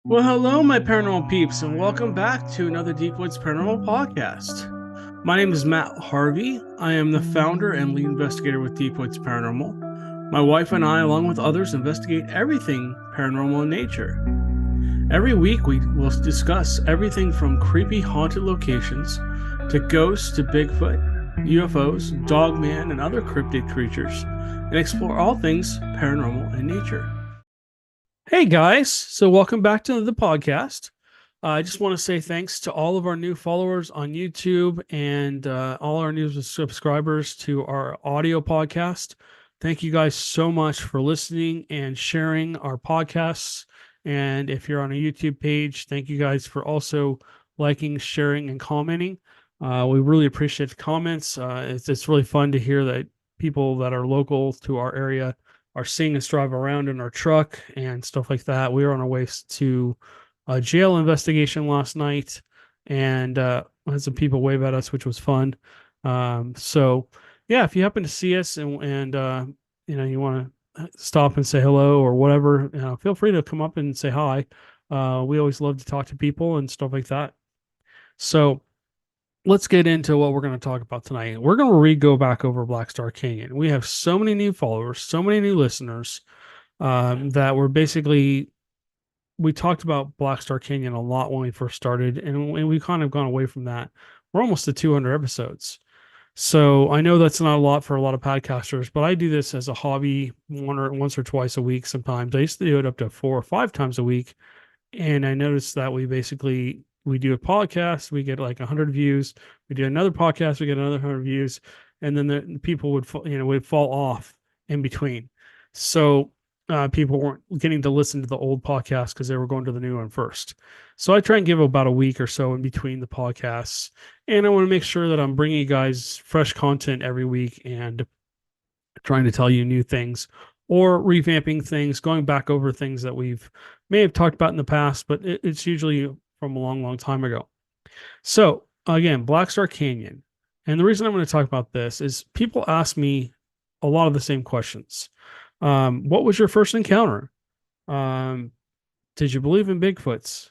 Well, hello, my paranormal peeps, and welcome back to another Deep Woods Paranormal podcast. My name is Matt Harvey. I am the founder and lead investigator with Deep Woods Paranormal. My wife and I, along with others, investigate everything paranormal in nature. Every week, we will discuss everything from creepy haunted locations to ghosts to Bigfoot, UFOs, Dogman, and other cryptid creatures, and explore all things paranormal in nature. Hey guys, so welcome back to the podcast. I just want to say thanks to all of our new followers on YouTube and all our new subscribers to our audio podcast. Thank you guys so much for listening and sharing our podcasts. And if you're on a YouTube page, thank you guys for also liking, sharing, and commenting. We really appreciate the comments. It's really fun to hear that people that are local to our area are seeing us drive around in our truck and stuff like that. We were on our way to a jail investigation last night and had some people wave at us, which was fun. So yeah, if you happen to see us and you want to stop and say hello or whatever, feel free to come up and say hi. We always love to talk to people and stuff like that. So let's get into what we're going to talk about tonight. We're going to go back over Black Star Canyon. We have so many new followers, so many new listeners that we talked about Black Star Canyon a lot when we first started, and we kind of gone away from that. We're almost to 200 episodes. So I know that's not a lot for a lot of podcasters, but I do this as a hobby once or twice a week sometimes. I used to do it up to 4 or 5 times a week. And I noticed that we do a podcast, we get like 100 views. We do another podcast, we get another 100 views, and then the people would fall off in between. So people weren't getting to listen to the old podcast because they were going to the new one first. So I try and give about a week or so in between the podcasts, and I want to make sure that I'm bringing you guys fresh content every week and trying to tell you new things or revamping things, going back over things that we've may have talked about in the past, but it's usually from a long, long time ago. So again, Black Star Canyon. And the reason I'm going to talk about this is people ask me a lot of the same questions. What was your first encounter? Um, did you believe in Bigfoots?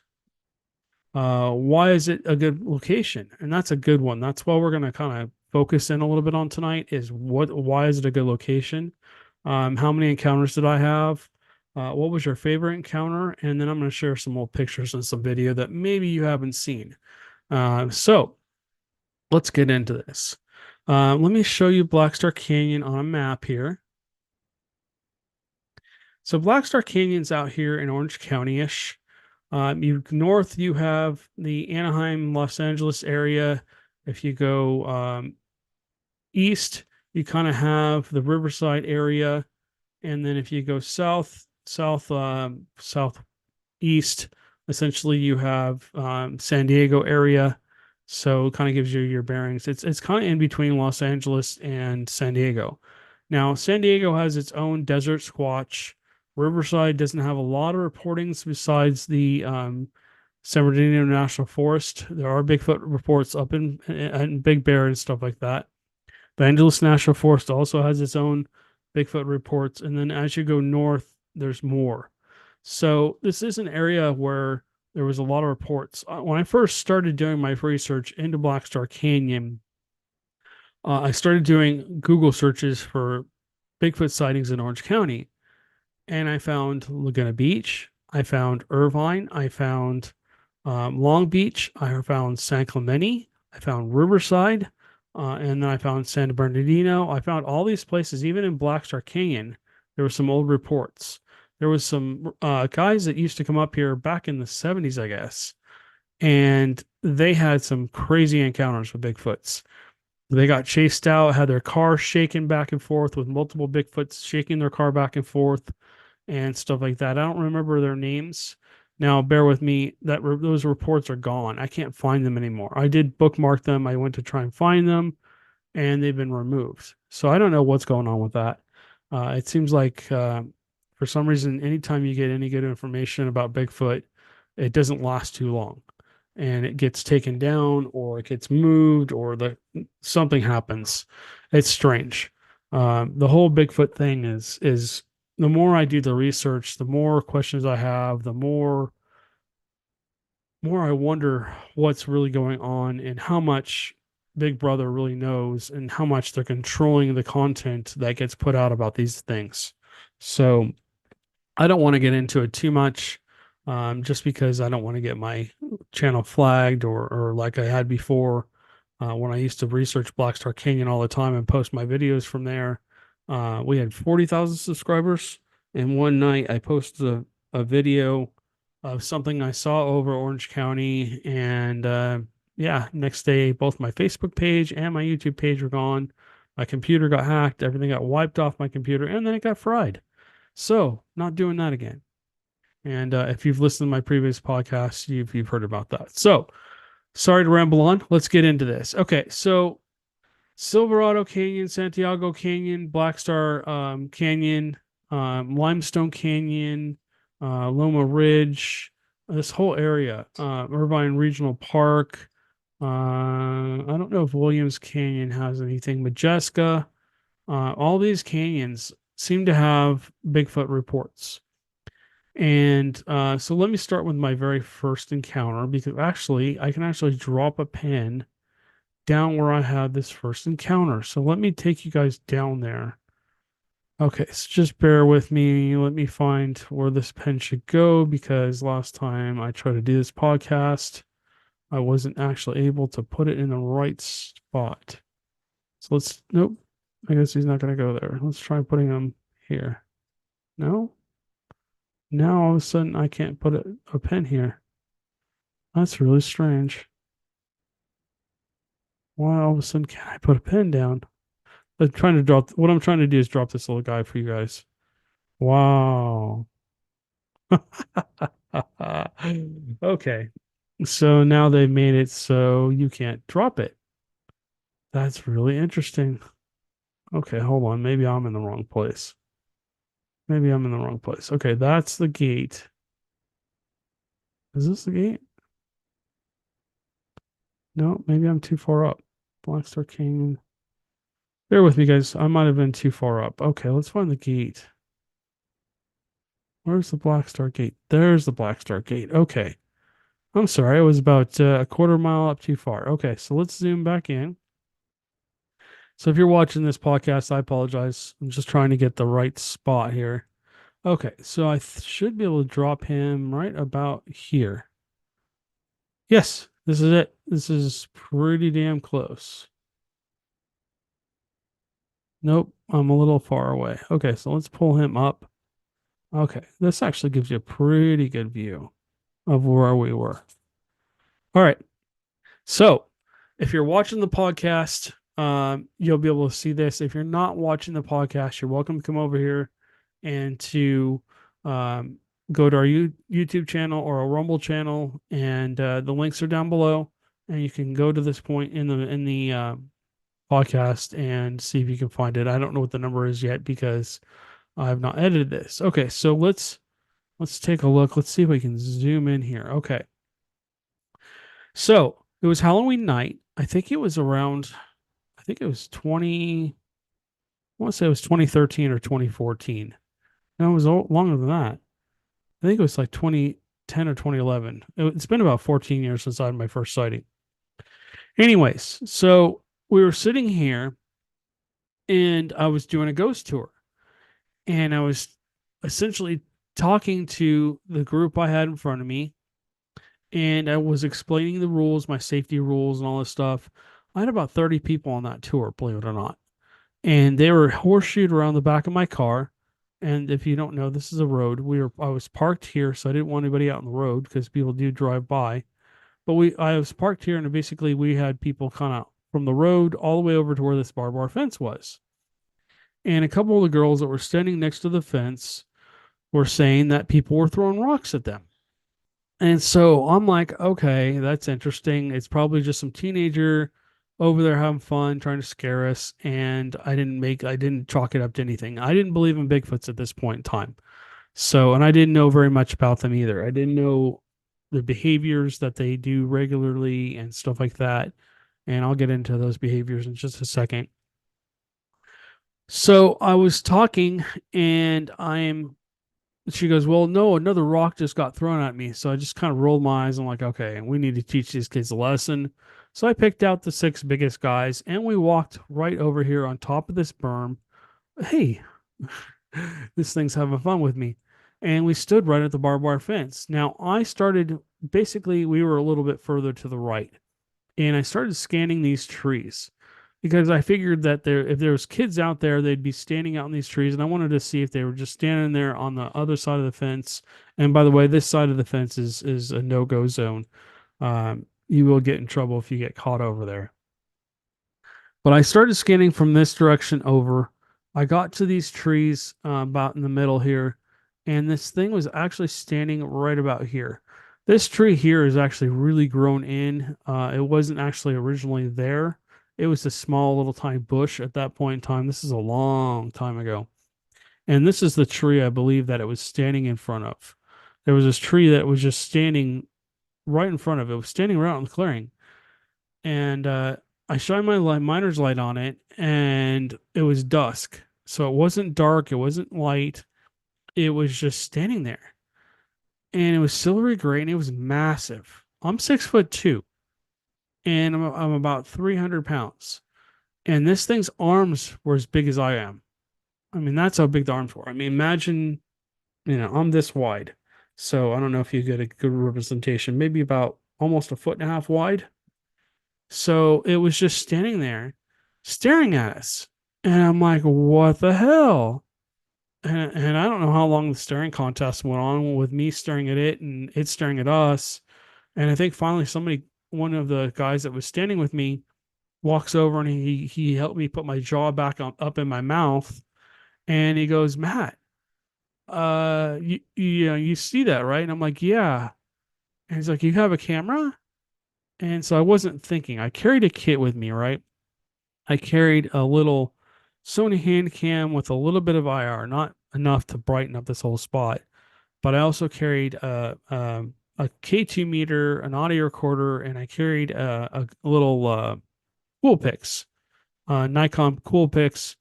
Why is it a good location? And that's a good one. That's what we're going to kind of focus in a little bit on tonight is why is it a good location? How many encounters did I have? What was your favorite encounter? And then I'm going to share some old pictures and some video that maybe you haven't seen. So let's get into this. Let me show you Black Star Canyon on a map here. So Black Star Canyon's out here in Orange County-ish. North, you have the Anaheim, Los Angeles area. If you go east, you kind of have the Riverside area. And then if you go southeast, essentially you have San Diego area. So it kind of gives you your bearings. It's kind of in between Los Angeles and San Diego. Now, San Diego has its own desert squatch. Riverside doesn't have a lot of reportings besides the San Bernardino National Forest. There are Bigfoot reports up in Big Bear and stuff like that. The Angeles National Forest also has its own Bigfoot reports. And then as you go north, there's more. So this is an area where there was a lot of reports. When I first started doing my research into Black Star Canyon, I started doing Google searches for Bigfoot sightings in Orange County. And I found Laguna Beach. I found Irvine. I found Long Beach. I found San Clemente. I found Riverside. And then I found San Bernardino. I found all these places, even in Black Star Canyon. There were some old reports. There was some guys that used to come up here back in the 70s, I guess, and they had some crazy encounters with Bigfoots. They got chased out, had their car shaken back and forth with multiple Bigfoots shaking their car back and forth and stuff like that. I don't remember their names. Now, bear with me, those reports are gone. I can't find them anymore. I did bookmark them. I went to try and find them, and they've been removed. So I don't know what's going on with that. It seems like for some reason, anytime you get any good information about Bigfoot, it doesn't last too long, and it gets taken down, or it gets moved, or something happens. It's strange. The whole Bigfoot thing is the more I do the research, the more questions I have, the more more I wonder what's really going on and how much Big Brother really knows and how much they're controlling the content that gets put out about these things. So I don't want to get into it too much, just because I don't want to get my channel flagged or like I had before when I used to research Black Star Canyon all the time and post my videos from there. We had 40,000 subscribers, and one night I posted a video of something I saw over Orange County, and yeah, next day both my Facebook page and my YouTube page were gone. My computer got hacked, everything got wiped off my computer, and then it got fried. So, not doing that again. And if you've listened to my previous podcasts, you've heard about that. So, sorry to ramble on. Let's get into this. Okay, so Silverado Canyon, Santiago Canyon, Black Star Canyon, Limestone Canyon, Loma Ridge, this whole area, Irvine Regional Park. I don't know if Williams Canyon has anything. Majeska, all these canyons seem to have Bigfoot reports. And so let me start with my very first encounter because actually I can actually drop a pin down where I had this first encounter. So let me take you guys down there. Okay, so just bear with me. Let me find where this pen should go because last time I tried to do this podcast, I wasn't actually able to put it in the right spot. So nope, I guess he's not going to go there. Let's try putting him here. No? Now all of a sudden I can't put a pen here. That's really strange. Why all of a sudden can't I put a pen down? What I'm trying to do is drop this little guy for you guys. Wow. Okay. So now they've made it so you can't drop it. That's really interesting. Okay, hold on. Maybe I'm in the wrong place. Maybe I'm in the wrong place. Okay, that's the gate. Is this the gate? No, maybe I'm too far up. Black Star Canyon. Bear with me, guys. I might have been too far up. Okay, let's find the gate. Where's the Black Star Gate? There's the Black Star Gate. Okay. I'm sorry. I was about a quarter mile up too far. Okay, so let's zoom back in. So if you're watching this podcast, I apologize. I'm just trying to get the right spot here. Okay, so I should be able to drop him right about here. Yes, this is it. This is pretty damn close. Nope, I'm a little far away. Okay, so let's pull him up. Okay, this actually gives you a pretty good view of where we were. All right, so if you're watching the podcast, you'll be able to see this. If you're not watching the podcast, you're welcome to come over here and to go to our YouTube channel or a Rumble channel, and the links are down below. And you can go to this point in the podcast and see if you can find it. I don't know what the number is yet because I've not edited this. Okay, so let's take a look. Let's see if we can zoom in here. Okay. So it was Halloween night. I think it was 20, I want to say it was 2013 or 2014. No, it was longer than that. I think it was like 2010 or 2011. It's been about 14 years since I had my first sighting. Anyways, so we were sitting here and I was doing a ghost tour. And I was essentially talking to the group I had in front of me. And I was explaining the rules, my safety rules, and all this stuff. I had about 30 people on that tour, believe it or not. And they were horseshoed around the back of my car. And if you don't know, this is a road. I was parked here, so I didn't want anybody out on the road because people do drive by. But I was parked here, and basically we had people kind of from the road all the way over to where this barbed wire fence was. And a couple of the girls that were standing next to the fence were saying that people were throwing rocks at them. And so I'm like, okay, that's interesting. It's probably just some teenager over there having fun, trying to scare us. And I didn't chalk it up to anything. I didn't believe in Bigfoots at this point in time. So, and I didn't know very much about them either. I didn't know the behaviors that they do regularly and stuff like that. And I'll get into those behaviors in just a second. So I was talking and I'm She goes, well, no, another rock just got thrown at me. So I just kind of rolled my eyes. I'm like, okay, we need to teach these kids a lesson. So I picked out the six biggest guys and we walked right over here on top of this berm. Hey, this thing's having fun with me. And we stood right at the barbed wire fence. Now I started, basically, we were a little bit further to the right and I started scanning these trees because I figured that if there was kids out there, they'd be standing out in these trees, and I wanted to see if they were just standing there on the other side of the fence. And by the way, this side of the fence is a no go zone. You will get in trouble if you get caught over there. But I started scanning from this direction over. I got to these trees about in the middle here, and this thing was actually standing right about here. This tree here is actually really grown in. It wasn't actually originally there. It was a small little tiny bush at that point in time. This is a long time ago. And this is the tree I believe that it was standing in front of. There was this tree that was just standing right in front of it. It was standing right in the clearing. And I shined my miner's light on it, and it was dusk. So it wasn't dark, it wasn't light. It was just standing there. And it was silvery gray and it was massive. I'm 6'2" and I'm about 300 pounds. And this thing's arms were as big as I am. I mean, that's how big the arms were. I mean, imagine, I'm this wide. So I don't know if you get a good representation, maybe about almost a foot and a half wide. So it was just standing there staring at us. And I'm like, what the hell? And I don't know how long the staring contest went on with me staring at it and it staring at us. And I think finally one of the guys that was standing with me walks over and he helped me put my jaw back up in my mouth. And he goes, Matt, you see that, right? And I'm like, yeah. And he's like, you have a camera? And so I wasn't thinking. I carried a kit with me, right? I carried a little Sony hand cam with a little bit of IR, not enough to brighten up this whole spot, but I also carried a K2 meter, an audio recorder, and I carried a little Coolpix, Nikon Coolpix.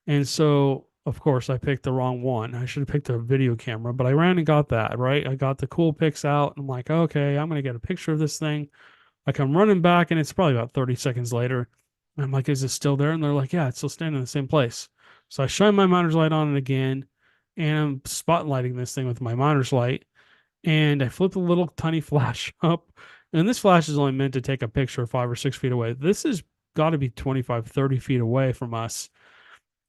And so, of course, I picked the wrong one. I should have picked a video camera, but I ran and got that, right? I got the Coolpix out, and I'm like, okay, I'm going to get a picture of this thing. Like, I'm running back, and it's probably about 30 seconds later. And I'm like, is it still there? And they're like, yeah, it's still standing in the same place. So I shine my miner's light on it again, and I'm spotlighting this thing with my miner's light. And I flip a little tiny flash up. And this flash is only meant to take a picture 5 or 6 feet away. This has got to be 25, 30 feet away from us.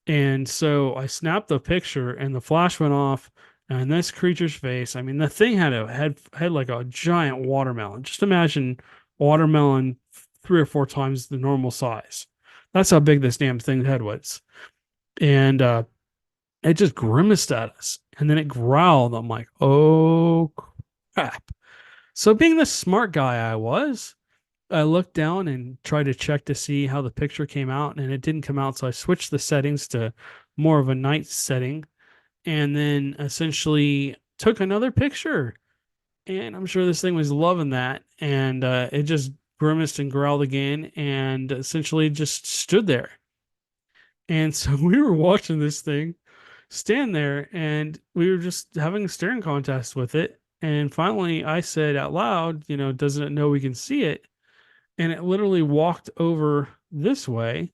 And so I snapped the picture, and the flash went off. And this creature's face, I mean, the thing had a head like a giant watermelon. Just imagine watermelon 3 or 4 times the normal size. That's how big this damn thing's head was. And it just grimaced at us. And then it growled. I'm like, oh crap. So being the smart guy I was, I looked down and tried to check to see how the picture came out, and it didn't come out. So I switched the settings to more of a night setting and then essentially took another picture. And I'm sure this thing was loving that. And it just grimaced and growled again and essentially just stood there. And so we were watching this thing stand there and we were just having a staring contest with it. And finally, I said out loud, doesn't it know we can see it? And it literally walked over this way.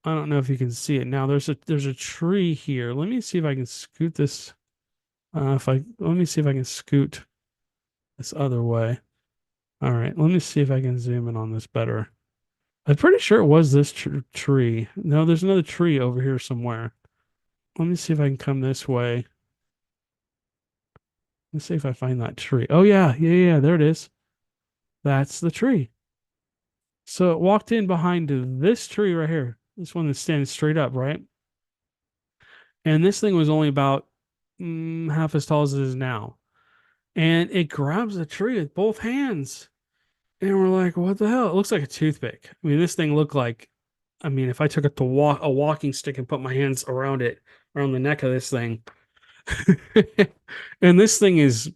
I don't know if you can see it now. There's a tree here. Let me see if I can scoot this. Let me see if I can scoot this other way. All right, let me see if I can zoom in on this better. I'm pretty sure it was this tree. No, there's another tree over here somewhere. Let me see if I can come this way. Let's see if I find that tree. Oh yeah, there it is. That's the tree. So it walked in behind this tree right here. This one that's standing straight up, right? And this thing was only about half as tall as it is now. And it grabs the tree with both hands. And we're like, what the hell? It looks like a toothpick. I mean, this thing looked like, if I took a walking stick and put my hands around it, around the neck of this thing. And this thing is,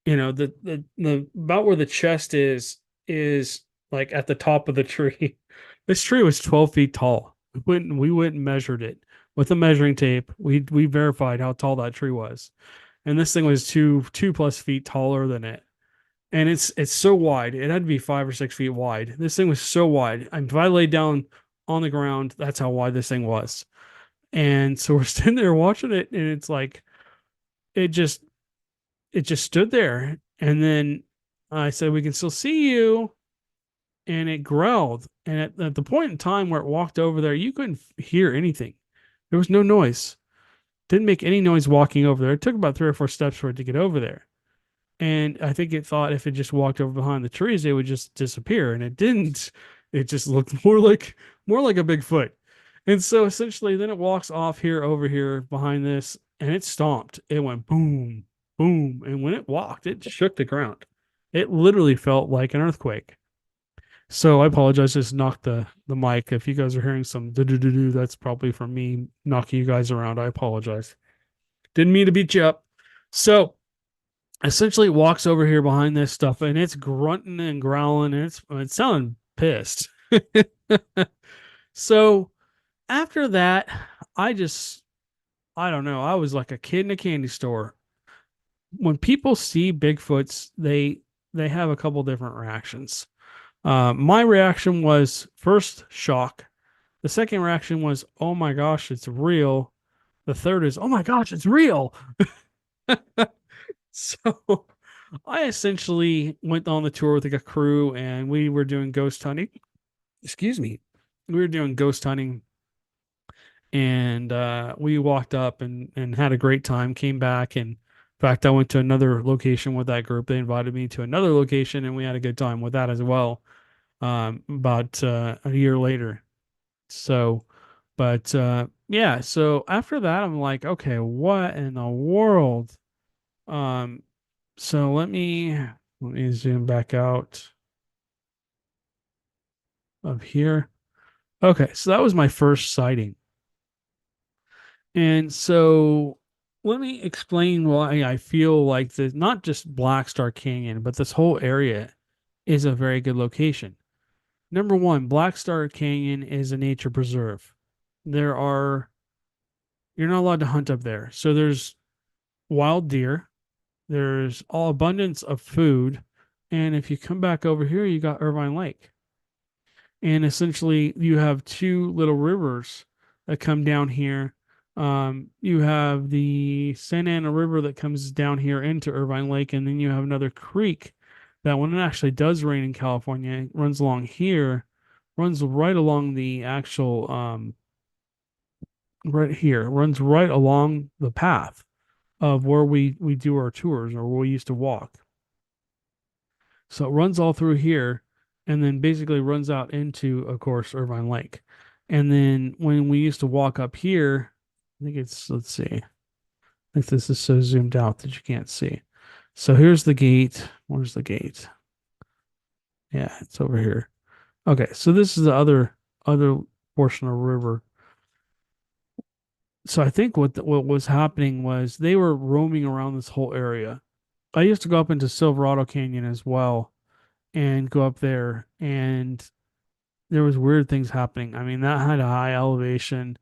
the about where the chest is like at the top of the tree. This tree was 12 feet tall. We went and measured it with a measuring tape. We verified how tall that tree was. and this thing was two plus feet taller than it. And it's so wide. It had to be 5 or 6 feet wide. This thing was so wide. If I laid down on the ground, that's how wide this thing was. And so we're sitting there watching it, and it's like it just it just stood there. And then I said, "We can still see you." And it growled. And at the point in time where it walked over there, you couldn't hear anything. There was no noise. Didn't make any noise walking over there. It took about 3 or 4 steps for it to get over there. And I think it thought if it just walked over behind the trees, it would just disappear. And it didn't. It just looked more like a Bigfoot. And so essentially then it walks off here over here behind this, and it stomped. It went boom, boom. And when it walked, it shook the ground. It literally felt like an earthquake. So I apologize, just knocked the mic. If you guys are hearing some do do do do, that's probably from me knocking you guys around. I apologize. Didn't mean to beat you up. So essentially it walks over here behind this stuff, and it's grunting and growling, and it's sounding pissed. So after that, I don't know, I was like a kid in a candy store. When people see Bigfoots, they have a couple different reactions. My reaction was first shock. The second reaction was, oh my gosh, it's real. The third is, oh my gosh, it's real. So I essentially went on the tour with like a crew, and we were doing ghost hunting. Excuse me. We were doing ghost hunting, and we walked up and had a great time, came back. And in fact, I went to another location with that group. They invited me to another location, and we had a good time with that as well. About a year later. So, but yeah, so after that, I'm like, okay, what in the world? Um, so let me zoom back out of here. Okay, so that was my first sighting. And so let me explain why I feel like the not just Black Star Canyon, but this whole area is a very good location. Number one, Black Star Canyon is a nature preserve. There are, you're not allowed to hunt up there. So there's wild deer, there's all abundance of food. And if you come back over here, you got Irvine Lake. And essentially, you have two little rivers that come down here. You have the Santa Ana River that comes down here into Irvine Lake, and then you have another creek that, when it actually does rain in California, it runs along here, runs right along the actual right here, runs right along the path of where we do our tours, or where we used to walk. So it runs all through here, and then basically runs out into, of course, Irvine Lake. And then when we used to walk up here, I think it's, let's see, I think this is so zoomed out that you can't see. So here's the gate. Where's the gate? Yeah, it's over here. Okay, so this is the other portion of the river. So I think what was happening was they were roaming around this whole area. I used to go up into Silverado Canyon as well, and go up there, and there was weird things happening. I mean, that had a high elevation.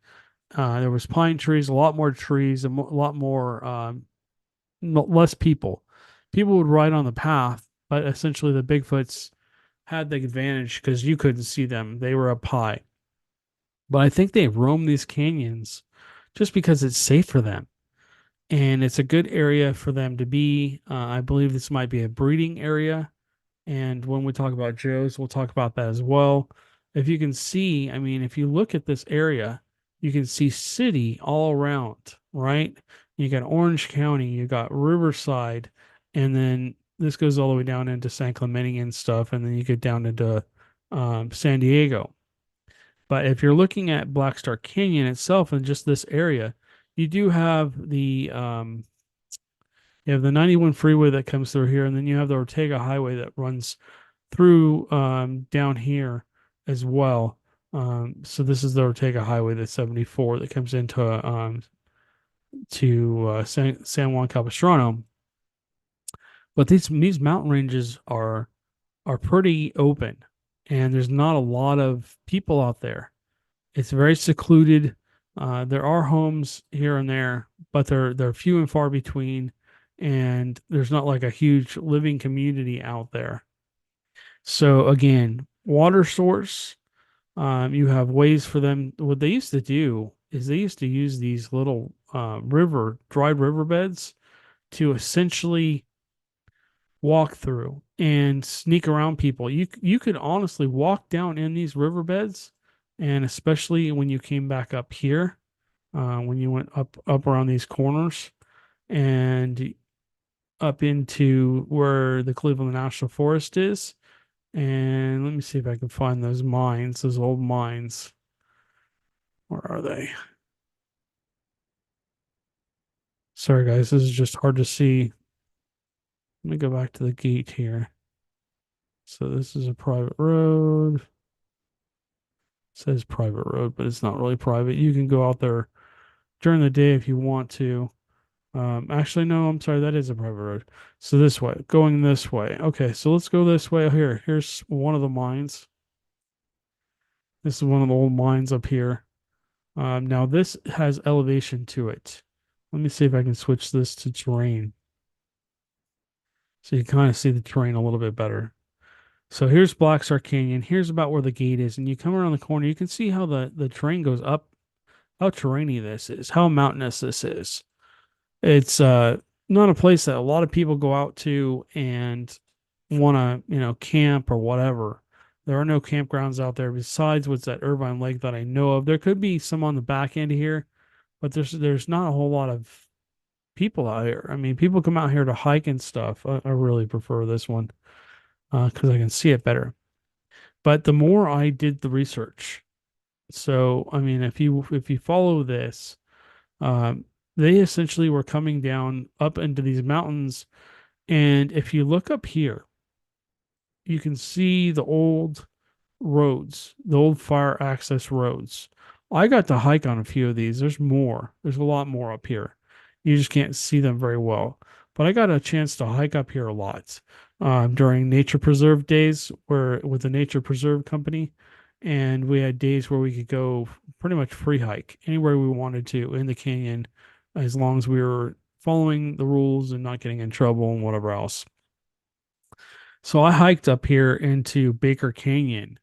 There was pine trees, a lot more trees, a lot more less people. People would ride on the path, but essentially the Bigfoots had the advantage because you couldn't see them. They were up high. But I think they roam these canyons just because it's safe for them. And it's a good area for them to be. I believe this might be a breeding area. And when we talk about Joe's, we'll talk about that as well. If you can see, I mean, if you look at this area, you can see city all around, right? You got Orange County, you got Riverside, and then this goes all the way down into San Clemente and stuff, and then you get down into San Diego. But if you're looking at Black Star Canyon itself and just this area, you do have you have the 91 freeway that comes through here, and then you have the Ortega Highway that runs through down here as well. So this is the Ortega Highway, the 74 that comes into San Juan Capistrano. But these mountain ranges are pretty open, and there's not a lot of people out there. It's very secluded. There are homes here and there, but they're few and far between. and there's not like a huge living community out there. So again, water source. You have ways for them. What they used to do is they used to use these little dried riverbeds to essentially walk through and sneak around people. You could honestly walk down in these riverbeds, and especially when you came back up here, when you went up around these corners and up into where the Cleveland National Forest is. And let me see if I can find those mines, those old mines. Where are they? Sorry, guys, this is just hard to see. Let me go back to the gate here. So this is a private road. It says private road, but it's not really private. You can go out there during the day if you want to. Actually, no, I'm sorry, that is a private road. So this way, going this way. Okay, so let's go this way. Here, here's one of the mines. This is one of the old mines up here. Now this has elevation to it. Let me see if I can switch this to terrain. So you kind of see the terrain a little bit better. So here's Black Star Canyon. Here's about where the gate is. And you come around the corner, you can see how the terrain goes up, how terrainy this is, how mountainous this is. It's not a place that a lot of people go out to and want to, camp or whatever. There are no campgrounds out there besides what's at Irvine Lake that I know of. There could be some on the back end here, but there's not a whole lot of people out here. I mean, people come out here to hike and stuff. I really prefer this one because I can see it better. But the more I did the research, so I mean, if you follow this, they essentially were coming down up into these mountains, and if you look up here, you can see the old roads, the old fire access roads. I got to hike on a few of these. There's more. There's a lot more up here. You just can't see them very well. But I got a chance to hike up here a lot during nature preserve days, where with the nature preserve company, and we had days where we could go pretty much free hike anywhere we wanted to in the canyon, as long as we were following the rules and not getting in trouble and whatever else. So I hiked up here into Baker Canyon,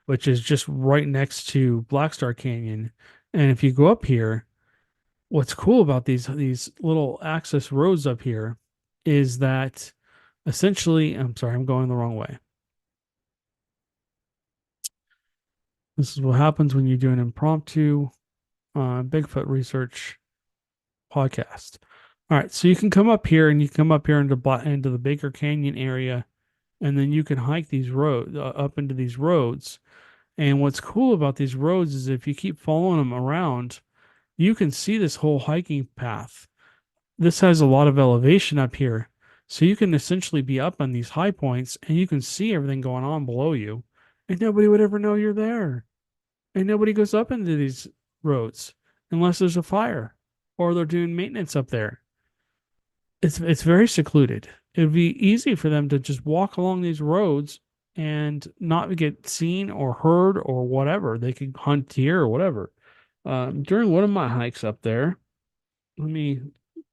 which is just right next to Black Star Canyon. And if you go up here, what's cool about these little access roads up here is that essentially, I'm sorry, I'm going the wrong way. This is what happens when you do an impromptu Bigfoot research podcast. All right, so you can come up here and you come up here into the Baker Canyon area, and then you can hike these roads up into these roads. And what's cool about these roads is if you keep following them around, you can see this whole hiking path. This has a lot of elevation up here. So you can essentially be up on these high points and you can see everything going on below you. And nobody would ever know you're there. And nobody goes up into these roads unless there's a fire or they're doing maintenance up there. It's very secluded. It would be easy for them to just walk along these roads and not get seen or heard or whatever. They could hunt deer or whatever. During one of my hikes up there, let me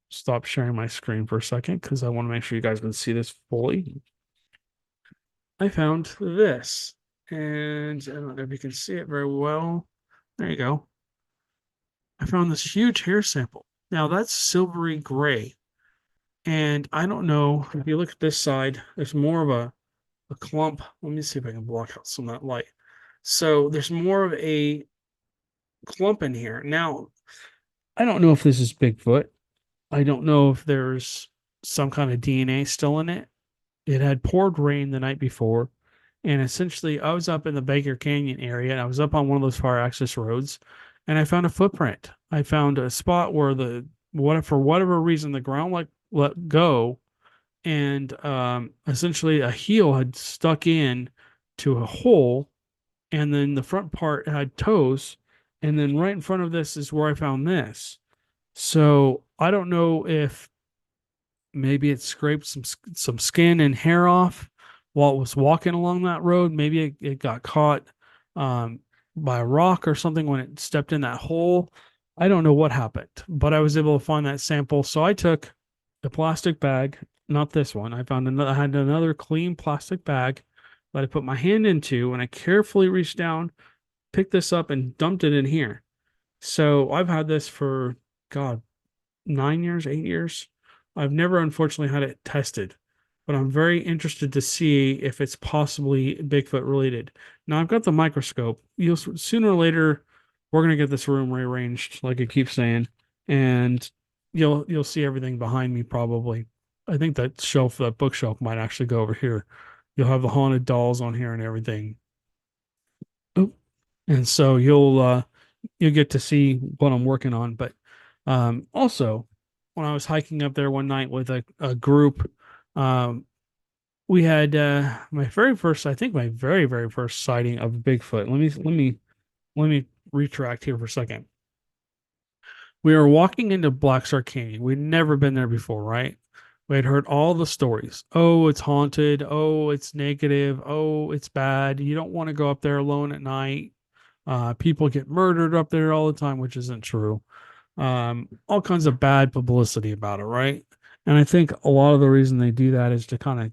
stop sharing my screen for a second because I want to make sure you guys can see this fully. I found this, and I don't know if you can see it very well. There you go. I found this huge hair sample. Now that's silvery gray. And I don't know if you look at this side, there's more of a clump. Let me see if I can block out some of that light. So there's more of a clump in here. Now, I don't know if this is Bigfoot. I don't know if there's some kind of DNA still in it. It had poured rain the night before. And essentially, I was up in the Baker Canyon area, and I was up on one of those fire access roads, and I found a footprint. I found a spot where for whatever reason, the ground let go, and essentially a heel had stuck in to a hole, and then the front part had toes, and then right in front of this is where I found this. So I don't know if maybe it scraped some skin and hair off while it was walking along that road. Maybe it got caught by a rock or something when it stepped in that hole. I don't know what happened, but I was able to find that sample. So I took a plastic bag, not this one. I had another clean plastic bag that I put my hand into, and I carefully reached down, picked this up, and dumped it in here. So I've had this for, God, 9 years, 8 years. I've never unfortunately had it tested, but I'm very interested to see if it's possibly Bigfoot related. Now I've got the microscope. You'll sooner or later we're gonna get this room rearranged, like I keep saying, and you'll see everything behind me probably. I think that bookshelf might actually go over here. You'll have the haunted dolls on here and everything. Oh, and so you'll get to see what I'm working on. But also, when I was hiking up there one night with a group, um, we had my very, very first sighting of Bigfoot. Let me retract here for a second. We were walking into Black Star Canyon. We'd never been there before, right? We had heard all the stories. Oh, it's haunted. Oh, it's negative. Oh, it's bad. You don't want to go up there alone at night. People get murdered up there all the time, which isn't true. All kinds of bad publicity about it, right? And I think a lot of the reason they do that is to kind of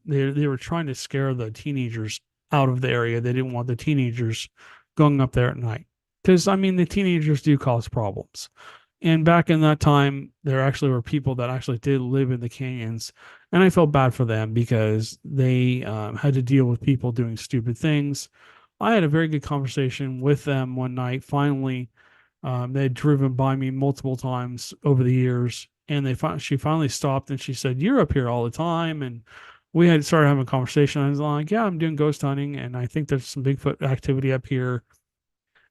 they were trying to scare the teenagers out of the area. They didn't want the teenagers going up there at night. Because I mean the teenagers do cause problems. And back in that time, there actually were people that actually did live in the canyons, and I felt bad for them because they had to deal with people doing stupid things. I had a very good conversation with them one night. Finally, they had driven by me multiple times over the years, and she finally stopped and she said, "You're up here all the time." And we had started having a conversation. I was like, "Yeah, I'm doing ghost hunting, and I think there's some Bigfoot activity up here."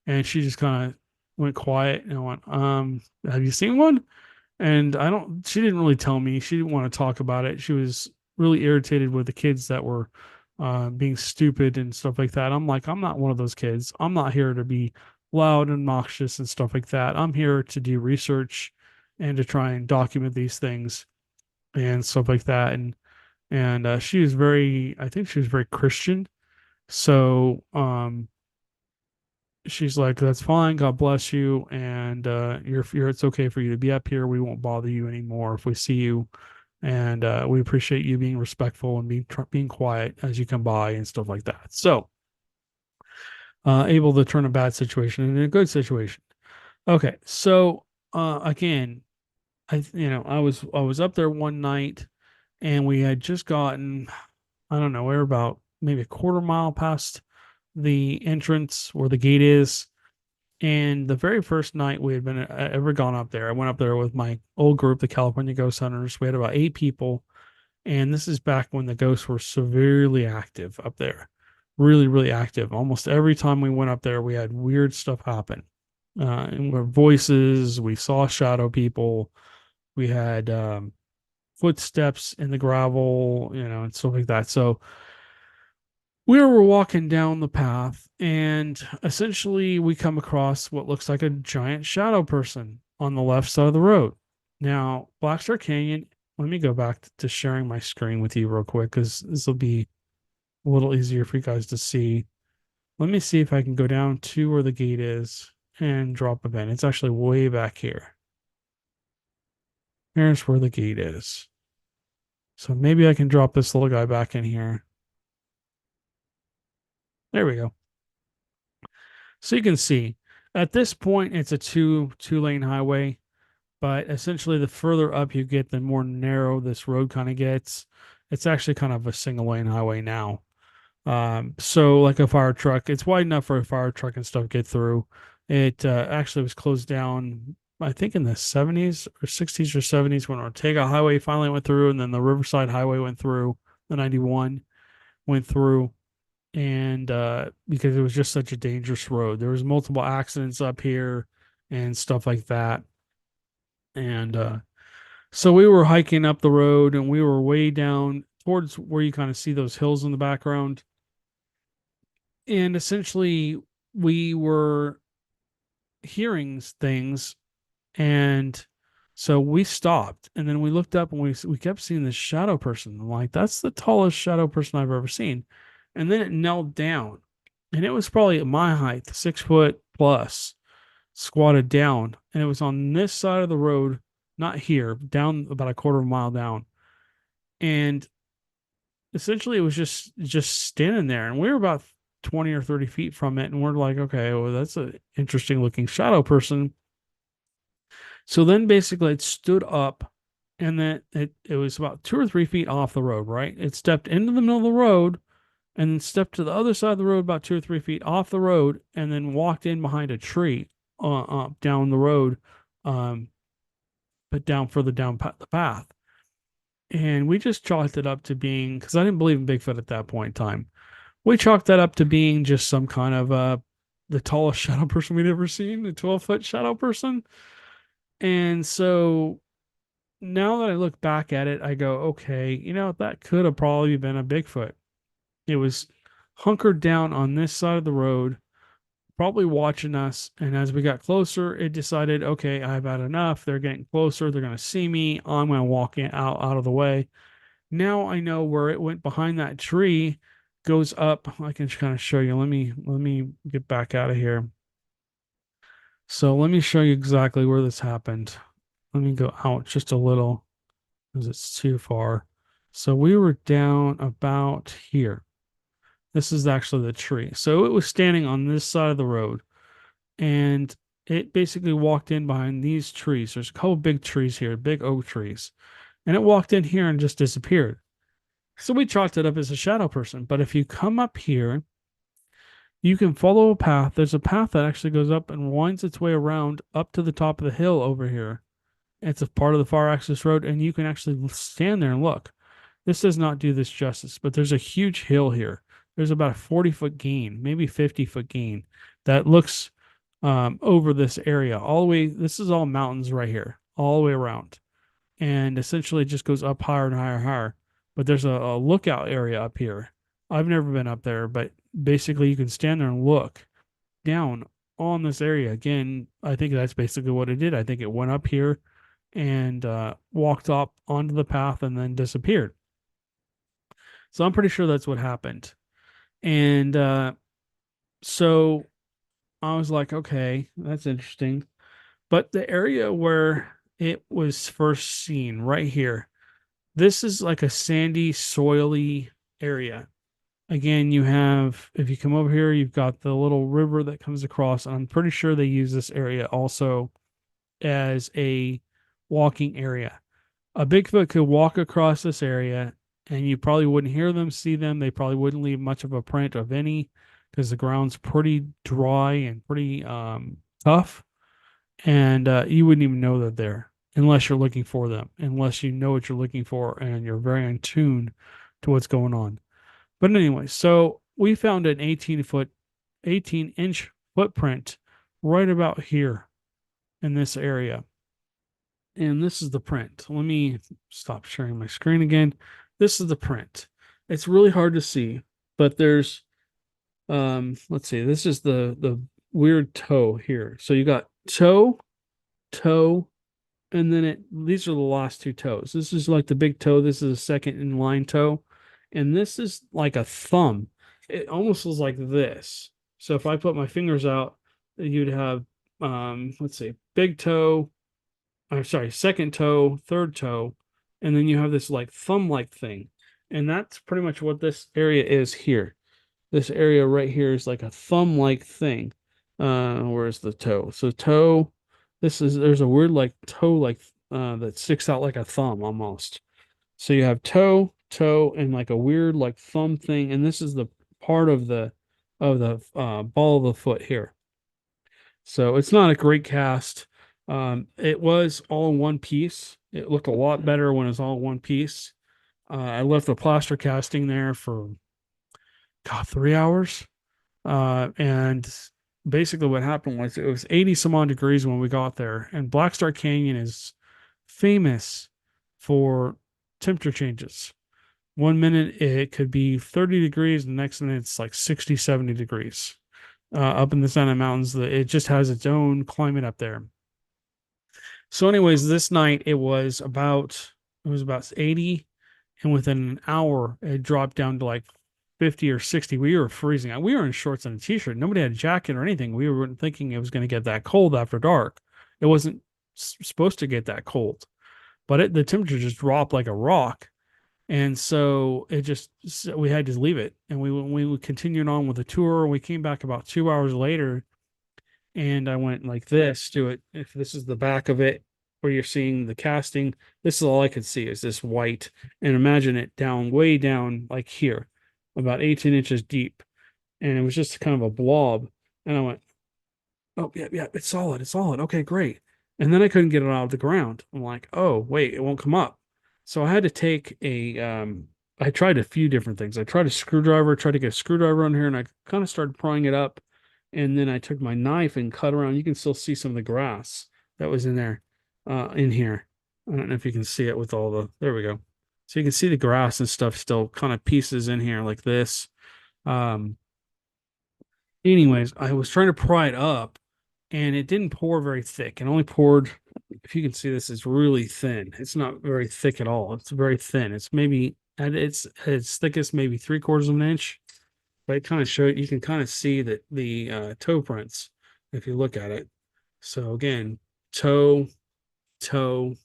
And she just kind of went quiet and went, have you seen one?" And she didn't really tell me. She didn't want to talk about it. She was really irritated with the kids that were being stupid and stuff like that. I'm like, I'm not one of those kids. I'm not here to be loud and obnoxious and stuff like that. I'm here to do research and to try and document these things and stuff like that. And she was I think she was very Christian. So she's like, "That's fine. God bless you, and it's okay for you to be up here. We won't bother you anymore if we see you, and we appreciate you being respectful and being quiet as you come by and stuff like that." So, able to turn a bad situation into a good situation. Okay, so again, I was up there one night, and we had just gotten, I don't know, we were about maybe a quarter mile past the entrance where the gate is. And the very first night we had been ever gone up there, I went up there with my old group, the California Ghost Hunters. We had about 8 people, and this is back when the ghosts were severely active up there, really, really active. Almost every time we went up there, we had weird stuff happen. And our voices, we saw shadow people, we had footsteps in the gravel, and stuff like that. So we were walking down the path, and essentially we come across what looks like a giant shadow person on the left side of the road. Now, Black Star Canyon, let me go back to sharing my screen with you real quick because this will be a little easier for you guys to see. Let me see if I can go down to where the gate is and drop a pin. It's actually way back here. Here's where the gate is. So maybe I can drop this little guy back in here. There we go. So you can see at this point it's a two lane highway, but essentially the further up you get, the more narrow this road kind of gets. It's actually kind of a single lane highway now. So like a fire truck, it's wide enough for a fire truck and stuff get through. It actually was closed down, I think in the 70s or 60s or 70s when Ortega Highway finally went through, and then the Riverside Highway went through, the 91 went through, and because it was just such a dangerous road. There was multiple accidents up here and stuff like that. And so we were hiking up the road, and we were way down towards where you kind of see those hills in the background. And essentially we were hearing things, and so we stopped, and then we looked up, and we kept seeing this shadow person. I'm like, that's the tallest shadow person I've ever seen. And then it knelt down, and it was probably at my height, 6 foot plus, squatted down, and it was on this side of the road not here, down about a quarter of a mile down. And essentially it was just standing there. And we were about 20 or 30 feet from it. And we're like, okay, well, that's an interesting looking shadow person. So then basically it stood up and then it was about 2 or 3 feet off the road, right? It stepped into the middle of the road and then stepped to the other side of the road about 2 or 3 feet off the road and then walked in behind a tree down the road, um, but down further down the path. And we just chalked it up to being, because I didn't believe in Bigfoot at that point in time. We chalked that up to being just some kind of the tallest shadow person we'd ever seen, a 12-foot shadow person. And so now that I look back at it, I go, okay, that could have probably been a Bigfoot. It was hunkered down on this side of the road, probably watching us. And as we got closer, it decided, okay, I've had enough. They're getting closer. They're going to see me. I'm going to walk out of the way. Now I know where it went behind that tree, goes up. I can kind of show you. Let me get back out of here. So let me show you exactly where this happened. Let me go out just a little because it's too far. So we were down about here. This is actually the tree. So it was standing on this side of the road and it basically walked in behind these trees. There's a couple big trees here, big oak trees. And it walked in here and just disappeared. So we chalked it up as a shadow person. But if you come up here, you can follow a path. There's a path that actually goes up and winds its way around up to the top of the hill over here. It's a part of the far access road, and you can actually stand there and look. This does not do this justice, but there's a huge hill here. There's about a 40-foot gain, maybe 50-foot gain that looks over this area all the way. This is all mountains right here, all the way around. And essentially it just goes up higher and higher and higher. But there's a lookout area up here. I've never been up there, but basically you can stand there and look down on this area. Again, I think that's basically what it did. I think it went up here and walked up onto the path and then disappeared. So I'm pretty sure that's what happened. And so I was like, okay, that's interesting. But the area where it was first seen right here, this is like a sandy, soily area. Again, you have, if you come over here, you've got the little river that comes across. And I'm pretty sure they use this area also as a walking area. A Bigfoot could walk across this area and you probably wouldn't hear them, see them. They probably wouldn't leave much of a print of any because the ground's pretty dry and pretty tough. And you wouldn't even know they're there unless you're looking for them, unless you know what you're looking for and you're very in tune to what's going on. But anyway, so we found an 18-inch footprint right about here in this area. And this is the print. Let me stop sharing my screen again. This is the print. It's really hard to see, but there's let's see. This is the weird toe here. So you got toe, and then these are the last two toes. This is like the big toe. This is a second in line toe. And this is like a thumb. It almost looks like this. So if I put my fingers out, you'd have let's see, big toe, I'm sorry, second toe, third toe, and then you have this like thumb-like thing. And that's pretty much what this area is here. This area right here is like a thumb-like thing. Where's the toe? So toe, there's a weird like toe like that sticks out like a thumb almost. So you have toe, and like a weird like thumb thing, and this is the part of the ball of the foot here. So it's not a great cast. It was all in one piece. It looked a lot better when it's all in one piece. I left the plaster casting there for 3 hours. And basically what happened was it was 80 some odd degrees when we got there. And Black Star Canyon is famous for temperature changes. 1 minute it could be 30 degrees, the next minute it's like 60, 70 degrees. Up in the Santa Mountains, it just has its own climate up there. So anyways, this night it was about 80, and within an hour it dropped down to like 50 or 60. We were freezing. We were in shorts and a t-shirt. Nobody had a jacket or anything. We weren't thinking it was going to get that cold after dark. It wasn't supposed to get that cold, but the temperature just dropped like a rock. And so we had to leave it, and we continued on with the tour. We came back about 2 hours later, and I went like this to it. If this is the back of it, where you're seeing the casting, this is all I could see is this white. And imagine it down, way down, like here, about 18 inches deep, and it was just kind of a blob. And I went, oh yeah, yeah, it's solid, it's solid. Okay, great. And then I couldn't get it out of the ground. I'm like, oh wait, it won't come up. So I had to take I tried a few different things. I tried a screwdriver, tried to get a screwdriver on here, and I kind of started prying it up. And then I took my knife and cut around. You can still see some of the grass that was in there, in here. I don't know if you can see it with all there we go. So you can see the grass and stuff still kind of pieces in here like this. Um, anyways, I was trying to pry it up, and it didn't pour very thick. It only poured, if you can see this, is really thin. It's not very thick at all. It's very thin. It's maybe at its thickest, maybe 3/4 of an inch. But it kind of showed, you can kind of see that the toe prints if you look at it. So again, toe, toe,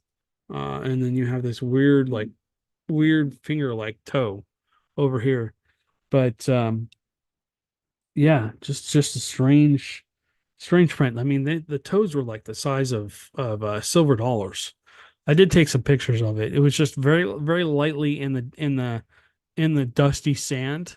and then you have this weird finger like toe over here. But yeah, just a strange print. I mean, the toes were like the size of silver dollars. I did take some pictures of it. It was just very lightly in the dusty sand,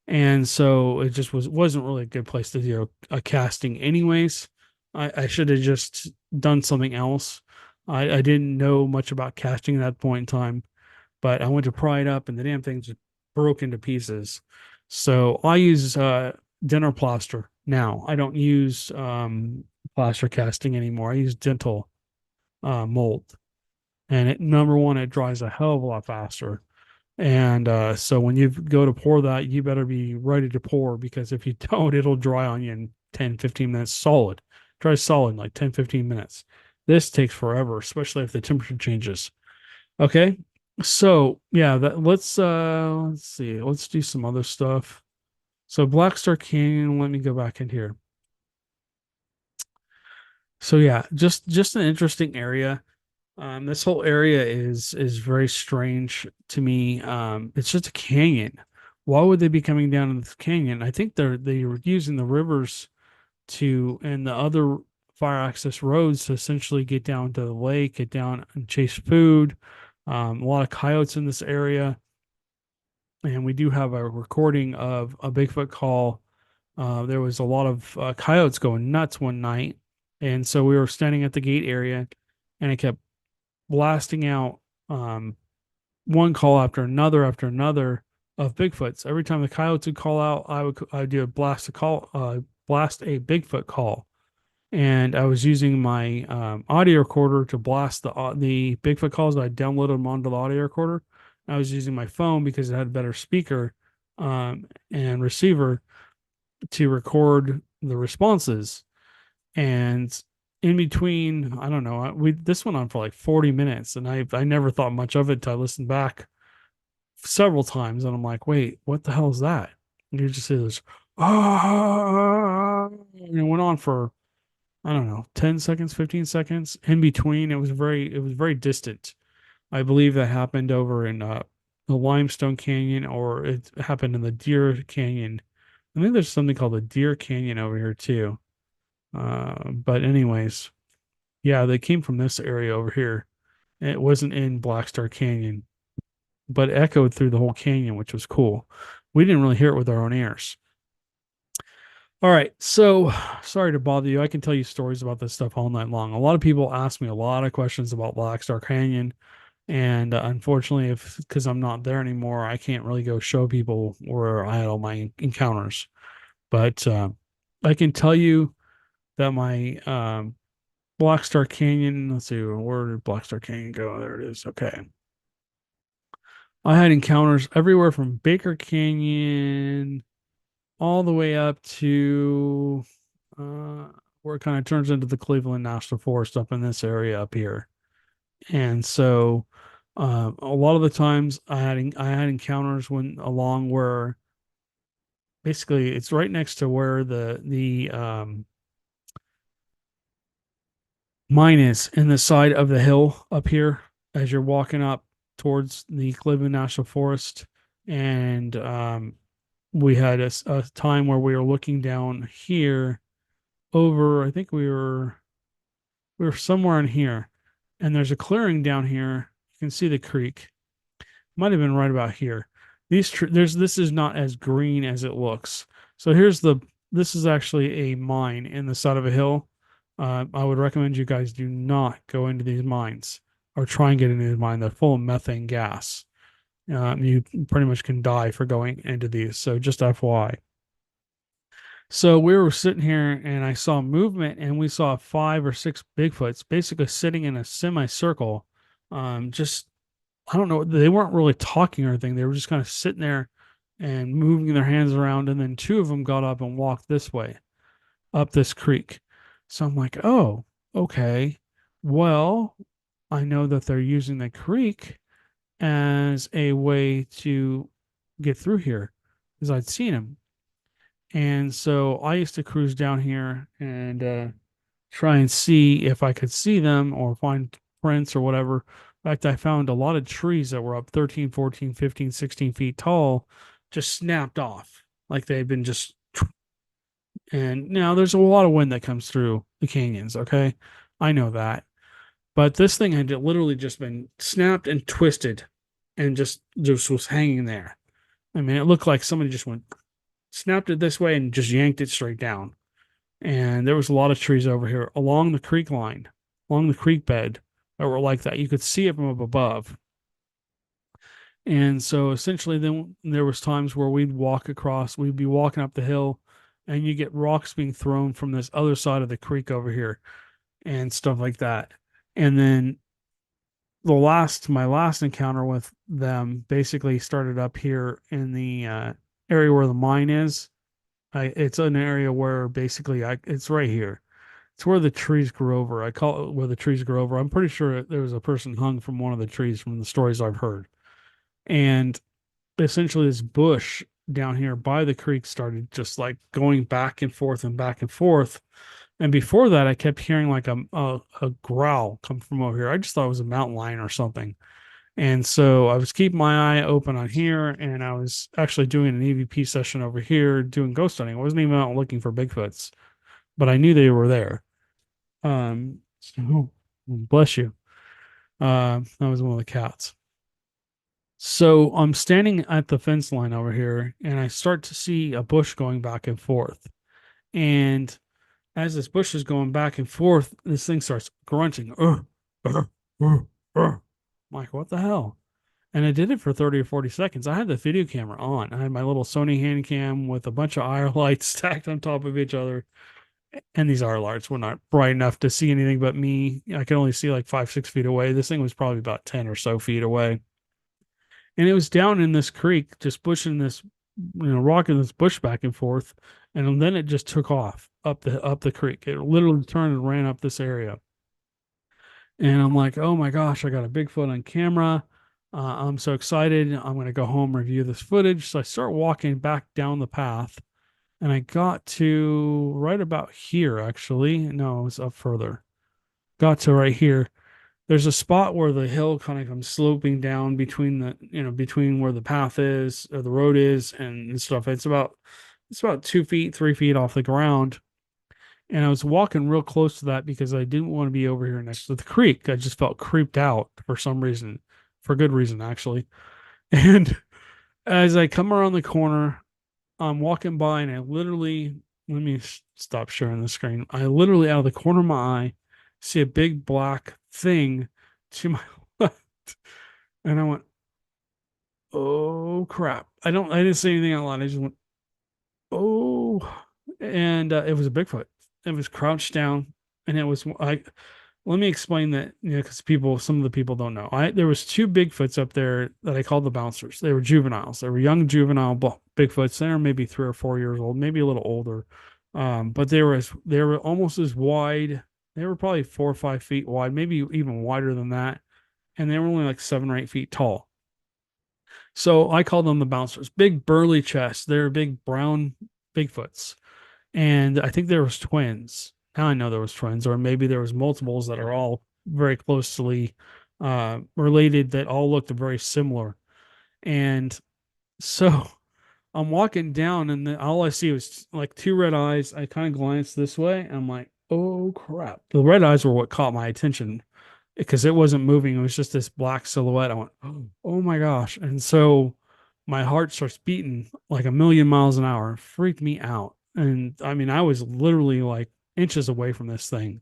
and so it just wasn't really a good place to do a casting. Anyways, I should have just done something else. I didn't know much about casting at that point in time, but I went to pry it up, and the damn thing just broke into pieces. So I use dinner plaster now. I don't use plaster casting anymore. I use dental mold, and number one, it dries a hell of a lot faster. And so when you go to pour that, you better be ready to pour, because if you don't, it'll dry on you in 10-15 minutes solid. Dries solid in like 10-15 minutes. This takes forever, especially if the temperature changes. Okay. So yeah, let's see. Let's do some other stuff. So Black Star Canyon, let me go back in here. So yeah, just an interesting area. This whole area is very strange to me. It's just a canyon. Why would they be coming down in this canyon? I think they were using the rivers to and the other fire access roads to essentially get down to the lake, get down and chase food. A lot of coyotes in this area, and we do have a recording of a Bigfoot call. There was a lot of coyotes going nuts one night, and so we were standing at the gate area, and it kept blasting out one call after another of Bigfoots. Every time the coyotes would call out, I'd do a blast a Bigfoot call, and I was using my audio recorder to blast the Bigfoot calls. I downloaded them onto the audio recorder. I was using my phone because it had a better speaker and receiver to record the responses. And in between, I don't know, this went on for like 40 minutes, and I never thought much of it until I listened back several times, and I'm like, wait, what the hell is that? And you just hear this, and it went on for, I don't know, 10 seconds, 15 seconds. In between, it was very distant. I believe that happened over in the Limestone Canyon, or it happened in the Deer Canyon. I think there's something called the Deer Canyon over here too. But anyways, yeah, they came from this area over here. It wasn't in Black Star Canyon, but it echoed through the whole canyon, which was cool. We didn't really hear it with our own ears. All right, so sorry to bother you. I can tell you stories about this stuff all night long. A lot of people ask me a lot of questions about Black Star Canyon, and unfortunately, if because I'm not there anymore, I can't really go show people where I had all my encounters. But I can tell you that my Black Star Canyon, let's see, where did Black Star Canyon go? There it is. Okay. I had encounters everywhere from Baker Canyon all the way up to where it kind of turns into the Cleveland National Forest up in this area up here. And so a lot of the times I had encounters when along where basically it's right next to where the Mine is in the side of the hill up here as you're walking up towards the Cleveland National Forest. And we had a time where we were looking down here over, I think we were somewhere in here, and there's a clearing down here. You can see the creek. Might have been right about here. This is not as green as it looks. So this is actually a mine in the side of a hill. I would recommend you guys do not go into these mines or try and get into these mines. They're full of methane gas. You pretty much can die for going into these. So just FYI. So we were sitting here and I saw movement and we saw 5 or 6 Bigfoots basically sitting in a semicircle. Just, I don't know, they weren't really talking or anything. They were just kind of sitting there and moving their hands around. And then 2 of them got up and walked this way, up this creek. So I'm like, oh, okay. Well, I know that they're using the creek as a way to get through here because I'd seen them. And so I used to cruise down here and try and see if I could see them or find prints or whatever. In fact, I found a lot of trees that were up 13, 14, 15, 16 feet tall just snapped off like they had been just. And now there's a lot of wind that comes through the canyons. Okay. I know that. But this thing had literally just been snapped and twisted and just was hanging there. I mean, it looked like somebody just went snapped it this way and just yanked it straight down. And there was a lot of trees over here along the creek line, along the creek bed that were like that. You could see it from up above. And so essentially then there was times where we'd be walking up the hill and you get rocks being thrown from this other side of the creek over here and stuff like that. And then my last encounter with them basically started up here in the area where the mine is. It's an area where basically it's right here. It's where the trees grow over. I call it where the trees grow over. I'm pretty sure there was a person hung from one of the trees from the stories I've heard. And essentially this bush down here by the creek started just like going back and forth and back and forth. And before that, I kept hearing like a growl come from over here. I just thought it was a mountain lion or something. And so I was keeping my eye open on here, and I was actually doing an EVP session over here doing ghost hunting. I wasn't even out looking for Bigfoots, but I knew they were there. So bless you. That was one of the cats. So I'm standing at the fence line over here, and I start to see a bush going back and forth. And as this bush is going back and forth, this thing starts grunting. I'm like, what the hell? And I did it for 30 or 40 seconds. I had the video camera on. I had my little Sony hand cam with a bunch of IR lights stacked on top of each other. And these IR lights were not bright enough to see anything but me. I could only see like 5, 6 feet away. This thing was probably about 10 or so feet away. And it was down in this creek, just pushing this, rocking this bush back and forth. And then it just took off up the creek. It literally turned and ran up this area. And I'm like, oh my gosh, I got a Bigfoot on camera. I'm so excited. I'm going to go home, review this footage. So I start walking back down the path and I got to right about here, actually. No, it was up further. Got to right here. There's a spot where the hill kind of comes sloping down between where the path is or the road is and stuff. It's about 2 feet, 3 feet off the ground. And I was walking real close to that because I didn't want to be over here next to the creek. I just felt creeped out for some reason, for good reason, actually. And as I come around the corner, I'm walking by and let me stop sharing the screen. I literally, out of the corner of my eye, see a big black thing to my left. And I went, oh crap. I didn't say anything out loud. I just went, oh. And it was a Bigfoot. It was crouched down, and it was like, let me explain that, because some of the people don't know. There was 2 Bigfoots up there that I called the bouncers. They were juveniles. They were young juvenile Bigfoots. They were maybe 3 or 4 years old, maybe a little older. But they were almost as wide. They were probably 4 or 5 feet wide, maybe even wider than that, and they were only like 7 or 8 feet tall. So I called them the bouncers. Big burly chests. They're big brown Bigfoots. And I think there was twins. I know there was twins, or maybe there was multiples that are all very closely related that all looked very similar. And so I'm walking down, and all I see was like two red eyes. I kind of glanced this way, and I'm like, oh crap. The red eyes were what caught my attention because it wasn't moving. It was just this black silhouette. I went, oh my gosh. And so my heart starts beating like a million miles an hour. It freaked me out. And I mean, I was literally like inches away from this thing.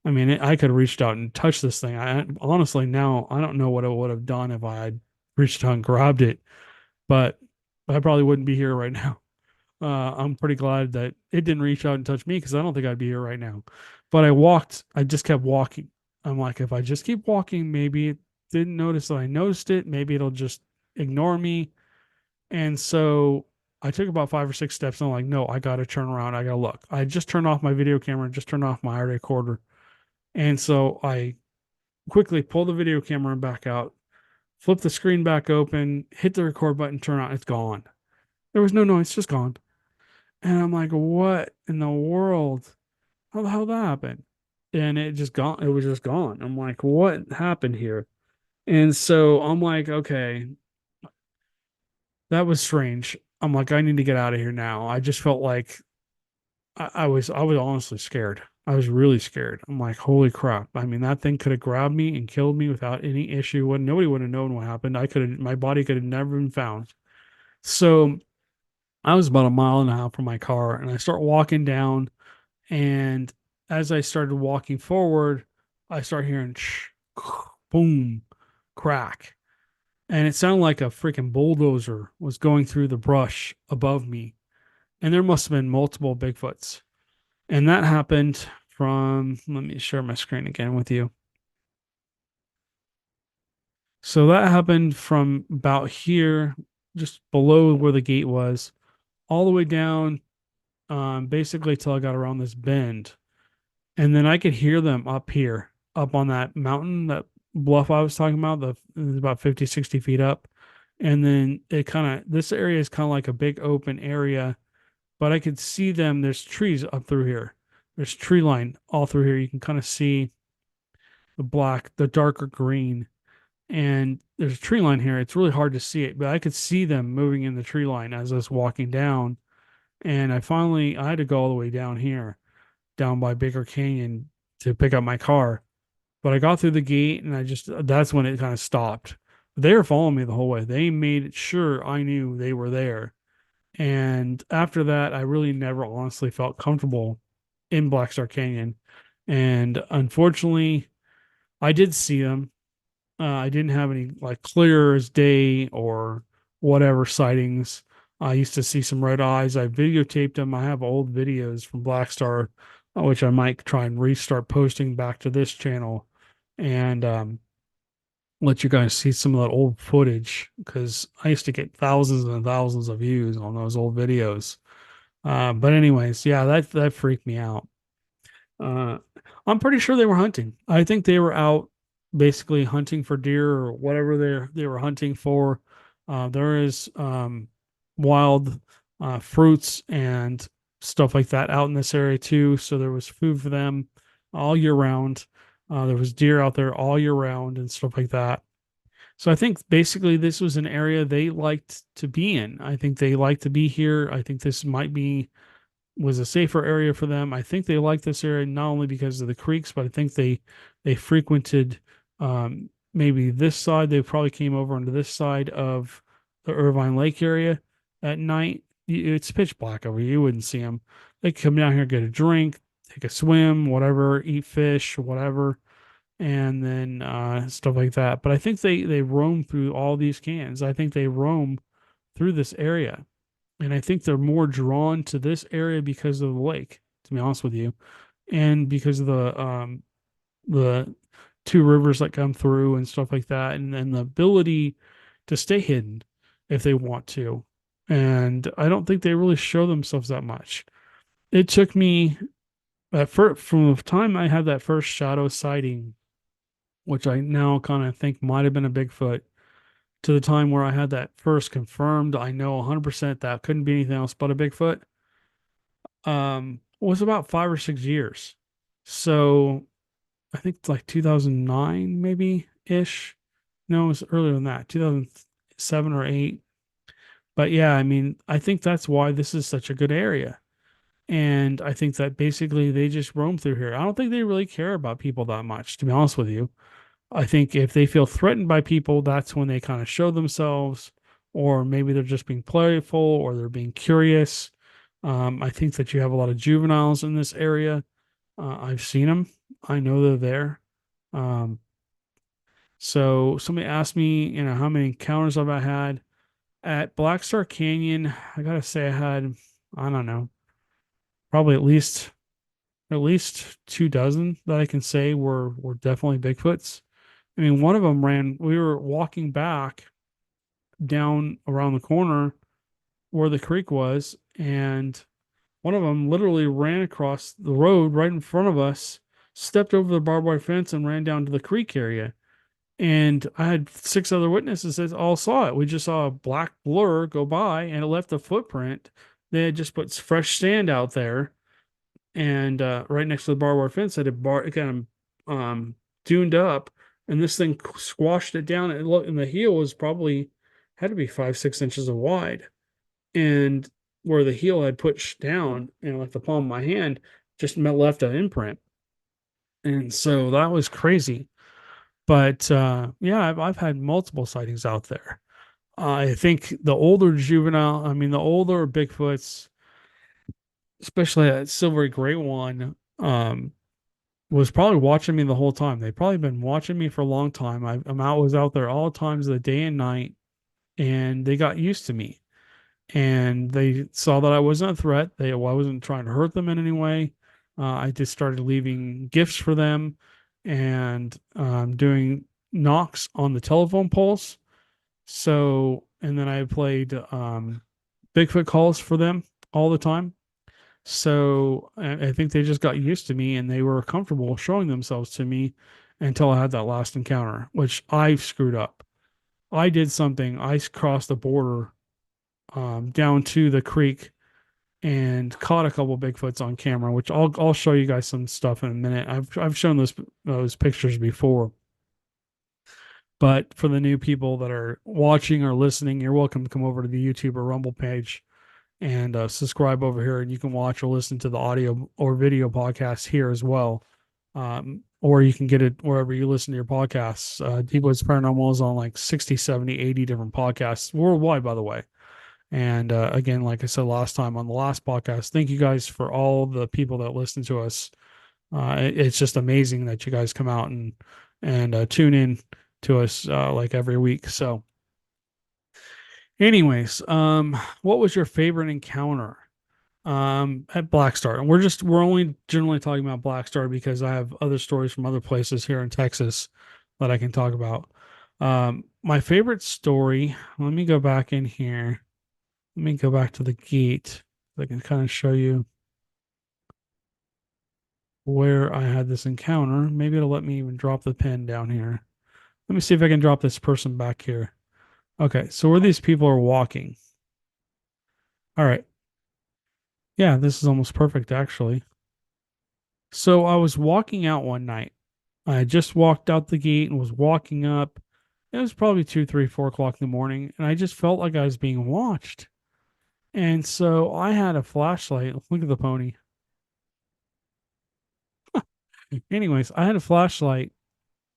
I mean, I could have reached out and touched this thing. I honestly now I don't know what I would have done if I had reached out and grabbed it, but I probably wouldn't be here right now. I'm pretty glad that it didn't reach out and touch me because I don't think I'd be here right now. But I just kept walking. I'm like, if I just keep walking, maybe it didn't notice that I noticed it. Maybe it'll just ignore me. And so I took about 5 or 6 steps and I'm like, no, I got to turn around. I got to look. I just turned off my video camera and just turned off my audio recorder. And so I quickly pull the video camera back out, flip the screen back open, hit the record button, turn on. It's gone. There was no noise, just gone. And I'm like, what in the world? How the hell that happened? And it just gone. It was just gone. I'm like, what happened here? And so I'm like, okay, that was strange. I'm like, I need to get out of here now. I just felt like I was honestly scared. I was really scared. I'm like, holy crap. I mean, that thing could have grabbed me and killed me without any issue. When nobody would have known what happened. My body could have never been found. So I was about a mile and a half from my car and I start walking down. And as I started walking forward, I start hearing boom, crack. And it sounded like a freaking bulldozer was going through the brush above me. And there must have been multiple Bigfoots. And that happened from, let me share my screen again with you. So that happened from about here, just below where the gate was, all the way down, basically till I got around this bend. And then I could hear them up here, up on that mountain, that bluff I was talking about, about 50, 60 feet up. And then this area is kind of like a big open area, but I could see them. There's trees up through here. There's tree line all through here. You can kind of see the darker green. And there's a tree line here. It's really hard to see it, but I could see them moving in the tree line as I was walking down. And I had to go all the way down here, down by Baker Canyon to pick up my car. But I got through the gate and that's when it kind of stopped. They were following me the whole way. They made sure I knew they were there. And after that, I really never honestly felt comfortable in Black Star Canyon. And unfortunately, I did see them. I didn't have any like clear as day or whatever sightings. I used to see some red eyes. I videotaped them. I have old videos from Black Star, which I might try and restart posting back to this channel and let you guys see some of that old footage because I used to get thousands and thousands of views on those old videos. But anyways, yeah, that freaked me out. Uh, I'm pretty sure they were hunting. I think they were out basically hunting for deer or whatever they were hunting for. There is wild fruits and stuff like that out in this area too. So there was food for them all year round. There was deer out there all year round and stuff like that. So I think basically this was an area they liked to be in. I think they like to be here. I think this might be was a safer area for them. I think they liked this area not only because of the creeks, but I think they frequented maybe this side. They probably came over onto this side of the Irvine Lake area at night. It's pitch black over here. You wouldn't see them. They come down here, get a drink, take a swim, whatever, eat fish, whatever, and then stuff like that. But I think they roam through all these canyons. I think they roam through this area. And I think they're more drawn to this area because of the lake, to be honest with you, and because of the two rivers that come through and stuff like that, and then the ability to stay hidden if they want to. And I don't think they really show themselves that much. It took me from the time I had that first shadow sighting, which I now kind of think might have been a Bigfoot, to the time where I had that first confirmed, I know 100% that couldn't be anything else but a Bigfoot, was about 5 or 6 years. So I think it's like 2009, maybe ish. No, it was earlier than that, 2007 or 8. But yeah, I mean, I think that's why this is such a good area. And I think that basically they just roam through here. I don't think they really care about people that much, to be honest with you. I think if they feel threatened by people, that's when they kind of show themselves, or maybe they're just being playful or they're being curious. I think that you have a lot of juveniles in this area. I've seen them. I know they're there. Um, so somebody asked me, how many encounters have I had at Black Star Canyon? I gotta say, I had, I don't know, probably at least 2 dozen that I can say were definitely Bigfoots. I mean, one of them ran. We were walking back down around the corner where the creek was, and one of them literally ran across the road right in front of us, stepped over the barbed wire fence, and ran down to the creek area. And I had 6 other witnesses that all saw it. We just saw a black blur go by, and it left a footprint. They had just put fresh sand out there, and right next to the barbed wire fence, had it kind of duned up, and this thing squashed it down. And the heel was probably had to be 5, 6 inches wide, and where the heel had pushed down, like the palm of my hand, just left an imprint. And so that was crazy. But yeah, I've had multiple sightings out there. I think the older juvenile, I mean, the older Bigfoots, especially that silvery gray one, was probably watching me the whole time. They've probably been watching me for a long time. Was out there all times of the day and night, and they got used to me. And they saw that I wasn't a threat. I wasn't trying to hurt them in any way. I just started leaving gifts for them and doing knocks on the telephone poles. So, and then I played Bigfoot calls for them all the time. So I think they just got used to me and they were comfortable showing themselves to me until I had that last encounter, which I screwed up. I did something. I crossed the border down to the creek and caught a couple Bigfoots on camera, which I'll show you guys some stuff in a minute. I've shown those pictures before. But for the new people that are watching or listening, you're welcome to come over to the YouTube or Rumble page and subscribe over here, and you can watch or listen to the audio or video podcast here as well. Or you can get it wherever you listen to your podcasts. Deep Woods Paranormal is on like 60, 70, 80 different podcasts worldwide, by the way. And again, like I said last time on the last podcast, thank you guys for all the people that listen to us. It's just amazing that you guys come out and tune in to us like every week. So, anyways, what was your favorite encounter at Black Star? And we're only generally talking about Black Star because I have other stories from other places here in Texas that I can talk about. My favorite story, let me go back in here. Let me go back to the gate. I can kind of show you where I had this encounter. Maybe it'll let me even drop the pin down here. Let me see if I can drop this person back here. Okay, so where these people are walking. All right. Yeah, this is almost perfect actually. So I was walking out one night. I had just walked out the gate and was walking up. It was probably 2, 3, 4 o'clock in the morning, and I just felt like I was being watched. And so I had a flashlight. Look at the pony. Anyways, I had a flashlight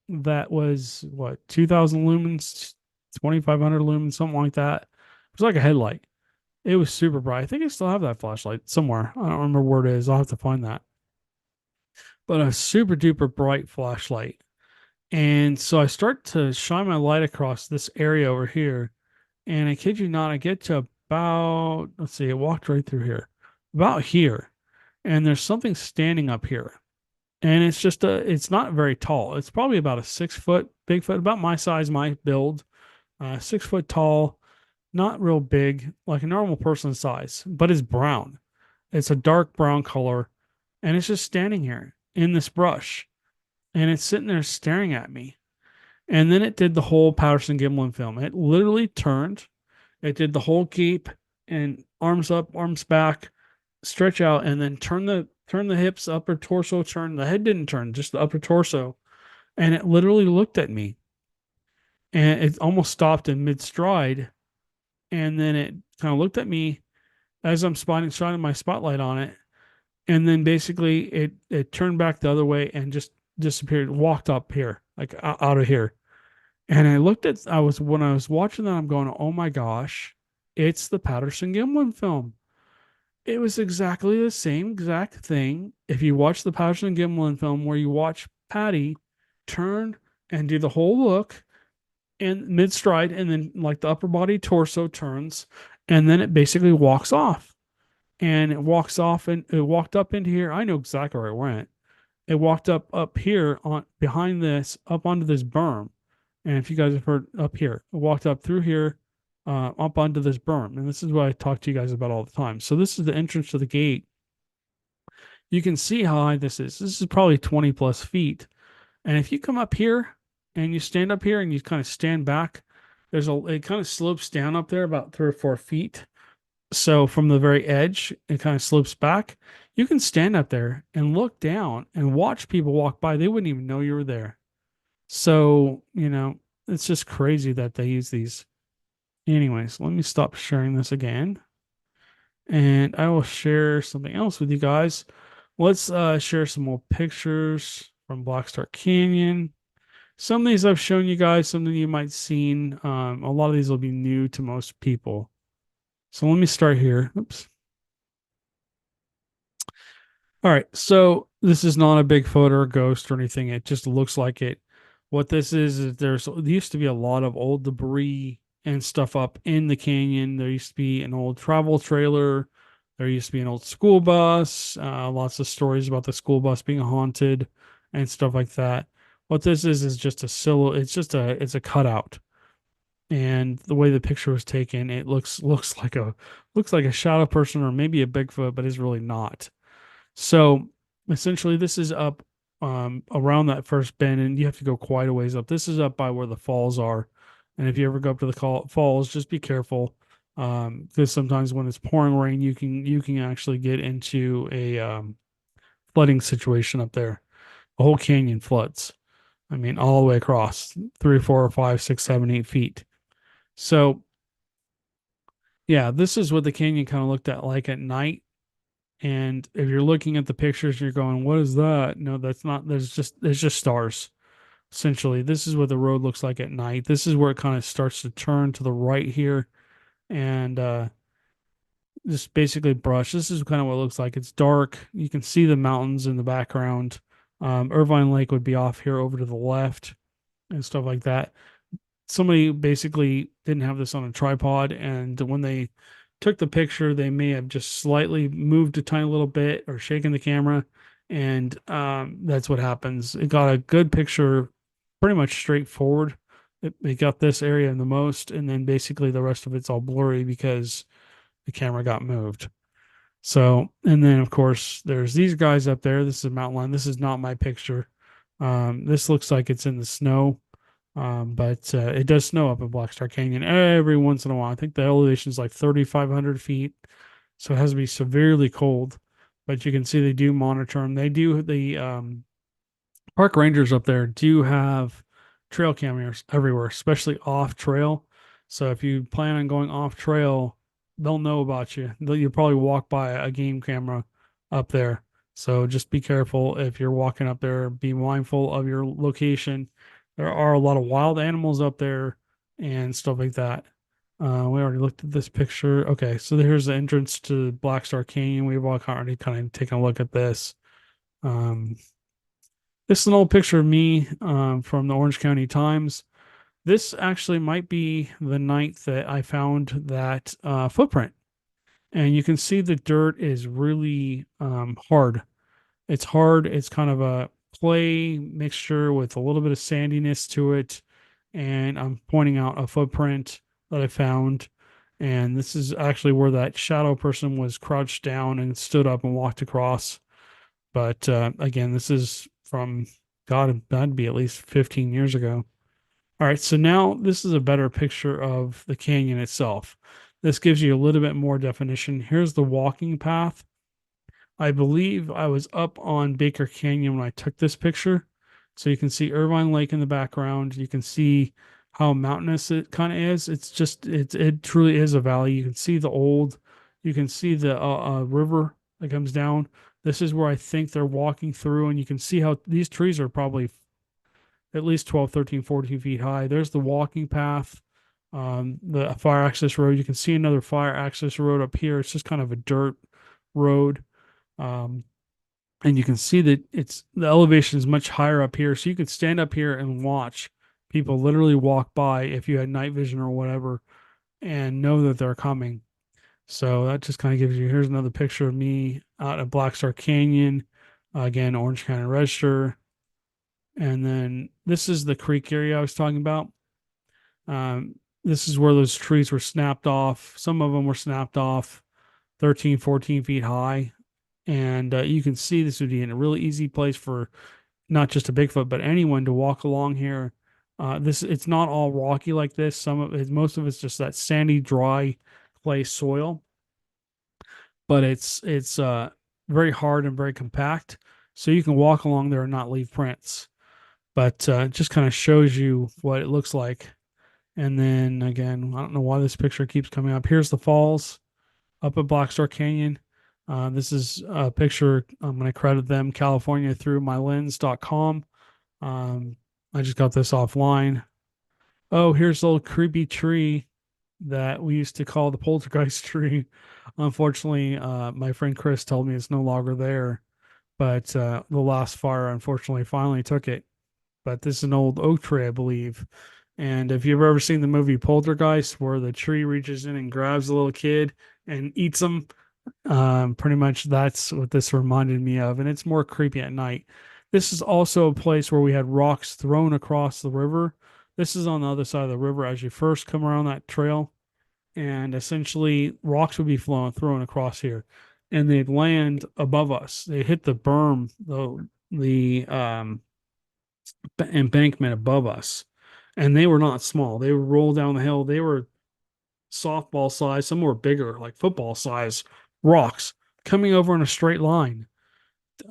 that was what, 2000 lumens, 2500 lumens, something like that. It was like a headlight. It was super bright. I think I still have that flashlight somewhere. I don't remember where it is. I'll have to find that. But a super duper bright flashlight. And so I start to shine my light across this area over here. And I kid you not, I get to about, let's see, it walked right through here, about here. And there's something standing up here. And it's not very tall. It's probably about a 6 foot, Bigfoot, about my size, my build, 6 foot tall, not real big, like a normal person's size, but it's brown. It's a dark brown color, and it's just standing here in this brush, and it's sitting there staring at me. And then it did the whole Patterson Gimlin film. It literally turned, it did the whole keep and arms up, arms back, stretch out, and then turn the turned the hips, upper torso turned. The head didn't turn, just the upper torso. And it literally looked at me. And it almost stopped in mid stride. And then it kind of looked at me as I'm shining my spotlight on it. And then basically it turned back the other way and just disappeared, walked up here, like out of here. And when I was watching that, I'm going, oh my gosh, it's the Patterson Gimlin film. It was exactly the same exact thing. If you watch the Patterson Gimlin film where you watch Patty turn and do the whole look in mid stride, and then like the upper body torso turns, and then it basically walks off. And it walks off and it walked up into here. I know exactly where it went. It walked up here on behind this, up onto this berm. And if you guys have heard up here, it walked up through here, up onto this berm. And this is what I talk to you guys about all the time. So this is the entrance to the gate. You can see how high this is. This is probably 20 plus feet. And if you come up here and you stand up here and you kind of stand back, it kind of slopes down up there about 3 or 4 feet. So from the very edge, it kind of slopes back. You can stand up there and look down and watch people walk by. They wouldn't even know you were there. So, it's just crazy that they use these. Anyways, let me stop sharing this again. And I will share something else with you guys. Let's share some more pictures from Black Star Canyon. Some of these I've shown you guys, some that you might have seen. A lot of these will be new to most people. So let me start here. Oops. All right. So this is not a Bigfoot or a ghost or anything. It just looks like it. What this is there used to be a lot of old debris and stuff up in the canyon. There used to be an old travel trailer. There used to be an old school bus. Lots of stories about the school bus being haunted and stuff like that. What this is just a silhouette. It's a cutout. And the way the picture was taken, it looks like a shadow person or maybe a Bigfoot, but is really not. So essentially, this is up around that first bend, and you have to go quite a ways up. This is up by where the falls are, and if you ever go up to the falls, just be careful because sometimes when it's pouring rain, you can actually get into a flooding situation up there. The whole canyon floods. I mean, all the way across 3, 4, 5, 6, 7, 8 feet. So yeah, this is what the canyon kind of looked at like at night. And if you're looking at the pictures, you're going, "What is that?" No, that's not. There's just stars. Essentially, this is what the road looks like at night. This is where it kind of starts to turn to the right here, and just basically brush. This is kind of what it looks like. It's dark. You can see the mountains in the background. Irvine Lake would be off here over to the left and stuff like that. Somebody basically didn't have this on a tripod, and when they took the picture, they may have just slightly moved a tiny little bit or shaken the camera, and that's what happens. It got a good picture, pretty much straightforward. It got this area in the most, and then basically the rest of it's all blurry because the camera got moved. So, and then of course there's these guys up there. This is a mountain line. This is not my picture. This looks like it's in the snow. But it does snow up in Black Star Canyon every once in a while. I think the elevation is like 3,500 feet, so it has to be severely cold. But you can see they do monitor them. The park rangers up there do have trail cameras everywhere, especially off trail. So if you plan on going off trail, they'll know about you. You'll probably walk by a game camera up there. So just be careful if you're walking up there. Be mindful of your location. There are a lot of wild animals up there and stuff like that. We already looked at this picture. Okay, so here's the entrance to Black Star Canyon. We've already kind of taken a look at this. This is an old picture of me from the Orange County Times. This actually might be the night that I found that footprint. And you can see the dirt is really hard. It's hard. It's kind of a clay mixture with a little bit of sandiness to it. And I'm pointing out a footprint that I found. And this is actually where that shadow person was crouched down and stood up and walked across. But again, this is from, God, that'd be at least 15 years ago. All right, so now this is a better picture of the canyon itself. This gives you a little bit more definition. Here's the walking path. I believe I was up on Baker Canyon when I took this picture. So you can see Irvine Lake in the background. You can see how mountainous it kind of is. It truly is a valley. You can see you can see the river that comes down. This is where I think they're walking through, and you can see how these trees are probably at least 12, 13, 14 feet high. There's the walking path, the fire access road. You can see another fire access road up here. It's just kind of a dirt road. Um, and you can see that the elevation is much higher up here. So you could stand up here and watch people literally walk by if you had night vision or whatever and know that they're coming. So that just kind of gives you, here's another picture of me out at Black Star Canyon. Again, Orange County Register. And then this is the creek area I was talking about. This is where those trees were snapped off. Some of them were snapped off 13, 14 feet high. And you can see this would be in a really easy place for not just a Bigfoot, but anyone to walk along here. It's not all rocky like this. Most of it's just that sandy, dry clay soil, but it's very hard and very compact. So you can walk along there and not leave prints. But it just kind of shows you what it looks like. And then again, I don't know why this picture keeps coming up. Here's the falls up at Black Star Canyon. This is a picture. I'm going to credit them, California, through mylens.com. I just got this offline. Oh, here's a little creepy tree that we used to call the poltergeist tree. Unfortunately, my friend Chris told me it's no longer there, but the last fire unfortunately finally took it. But this is an old oak tree, I believe. And if you've ever seen the movie Poltergeist, where the tree reaches in and grabs a little kid and eats them, pretty much that's what this reminded me of. And it's more creepy at night. This is also a place where we had rocks thrown across the river. This is on the other side of the river as you first come around that trail. And essentially, rocks would be thrown across here. And they'd land above us. They hit the berm, the embankment above us. And they were not small. They would roll down the hill. They were softball size, some were bigger, like football size rocks coming over in a straight line,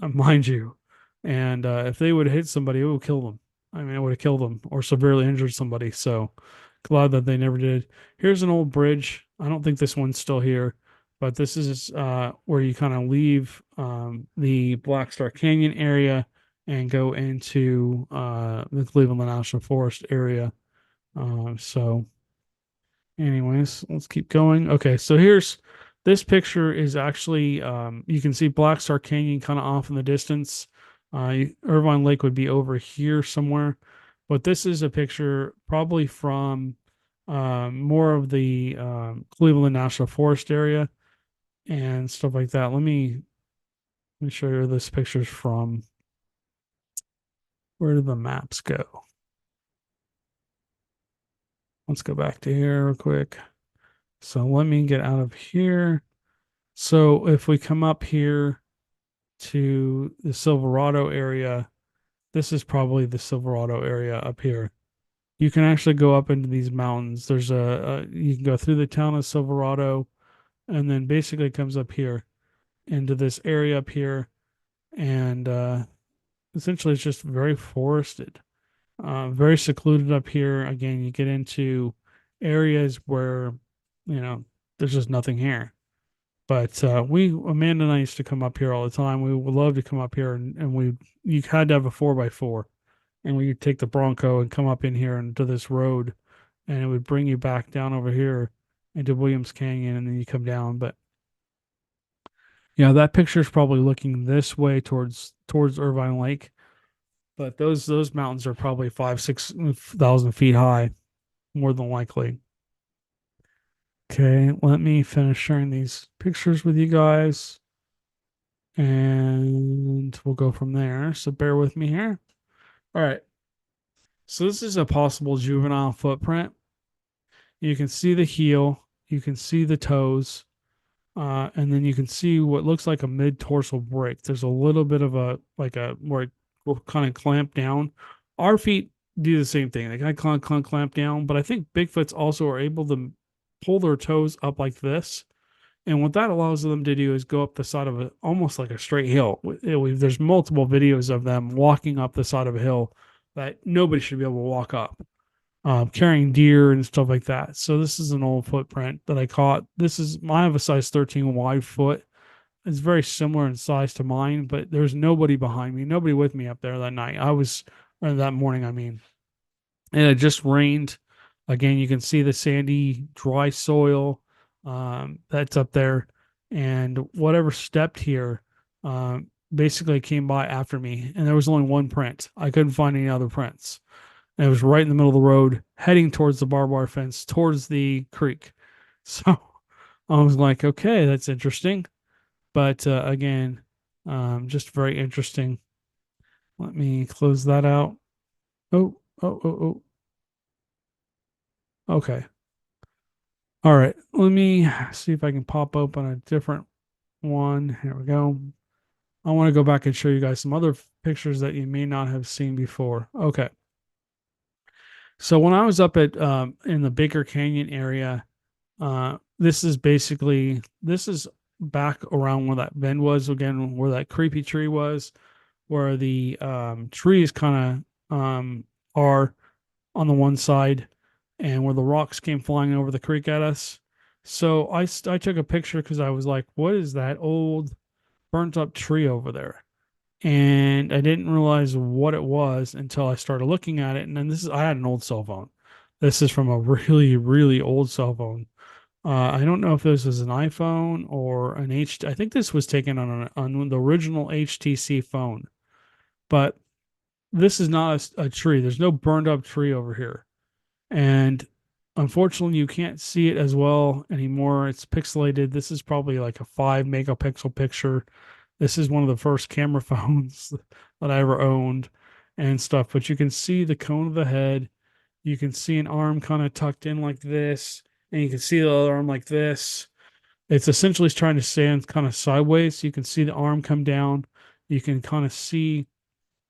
mind you. And if they would have hit somebody, it would kill them. I mean, it would have killed them or severely injured somebody. So glad that they never did. Here's an old bridge. I don't think this one's still here, but this is where you kind of leave the Black Star Canyon area and go into the Cleveland National Forest area. So anyways, let's keep going. Okay, so here's this picture is actually you can see Black Star Canyon kind of off in the distance. Irvine Lake would be over here somewhere, but this is a picture probably from more of the Cleveland National Forest area and stuff like that. Let me show you where this picture's from. Where do the maps go? Let's go back to here real quick. So let me get out of here. So if we come up here to the Silverado area, this is probably the Silverado area up here. You can actually go up into these mountains. You can go through the town of Silverado and then basically it comes up here into this area up here. And essentially it's just very forested, very secluded up here. Again, you get into areas where, there's just nothing here. But Amanda and I used to come up here all the time. We would love to come up here and you had to have a 4x4 and we could take the Bronco and come up in here into this road and it would bring you back down over here into Williams Canyon and then you come down. But yeah, that picture is probably looking this way towards Irvine Lake. But those mountains are probably 5,000-6,000 feet high, more than likely. Okay, let me finish sharing these pictures with you guys. And we'll go from there. So bear with me here. All right. So this is a possible juvenile footprint. You can see the heel, you can see the toes, and then you can see what looks like a mid-dorsal break. There's a little bit of where it will kind of clamp down. Our feet do the same thing. They kind of clamp down, but I think Bigfoots also are able to pull their toes up like this And what that allows them to do is go up the side of almost like a straight hill. There's multiple videos of them walking up the side of a hill that nobody should be able to walk up, carrying deer and stuff like that. So this is an old footprint that I caught. I have a size 13 wide foot. It's very similar in size to mine, but there's nobody behind me, nobody with me up there that night. Or that morning, I mean. And it just rained. Again, you can see the sandy, dry soil that's up there. And whatever stepped here basically came by after me. And there was only one print. I couldn't find any other prints. And it was right in the middle of the road, heading towards the barbed wire fence, towards the creek. So I was like, okay, that's interesting. But again, just very interesting. Let me close that out. Oh, oh, oh, oh. Okay. All right. Let me see if I can pop open a different one. Here we go. I want to go back and show you guys some other pictures that you may not have seen before. Okay. So when I was up at in the Baker Canyon area, this is back around where that bend was again, where that creepy tree was, where the trees kind of are on the one side, and where the rocks came flying over the creek at us. So I took a picture because I was like, what is that old burnt up tree over there? And I didn't realize what it was until I started looking at it. And then I had an old cell phone. This is from a really, really old cell phone. I don't know if this was an iPhone or an I think this was taken on the original HTC phone, but this is not a tree. There's no burned up tree over here. And unfortunately, you can't see it as well anymore. It's pixelated. This is probably like a 5 megapixel picture. This is one of the first camera phones that I ever owned and stuff. But you can see the cone of the head. You can see an arm kind of tucked in like this, and you can see the other arm like this. It's essentially trying to stand kind of sideways. You can see the arm come down. You can kind of see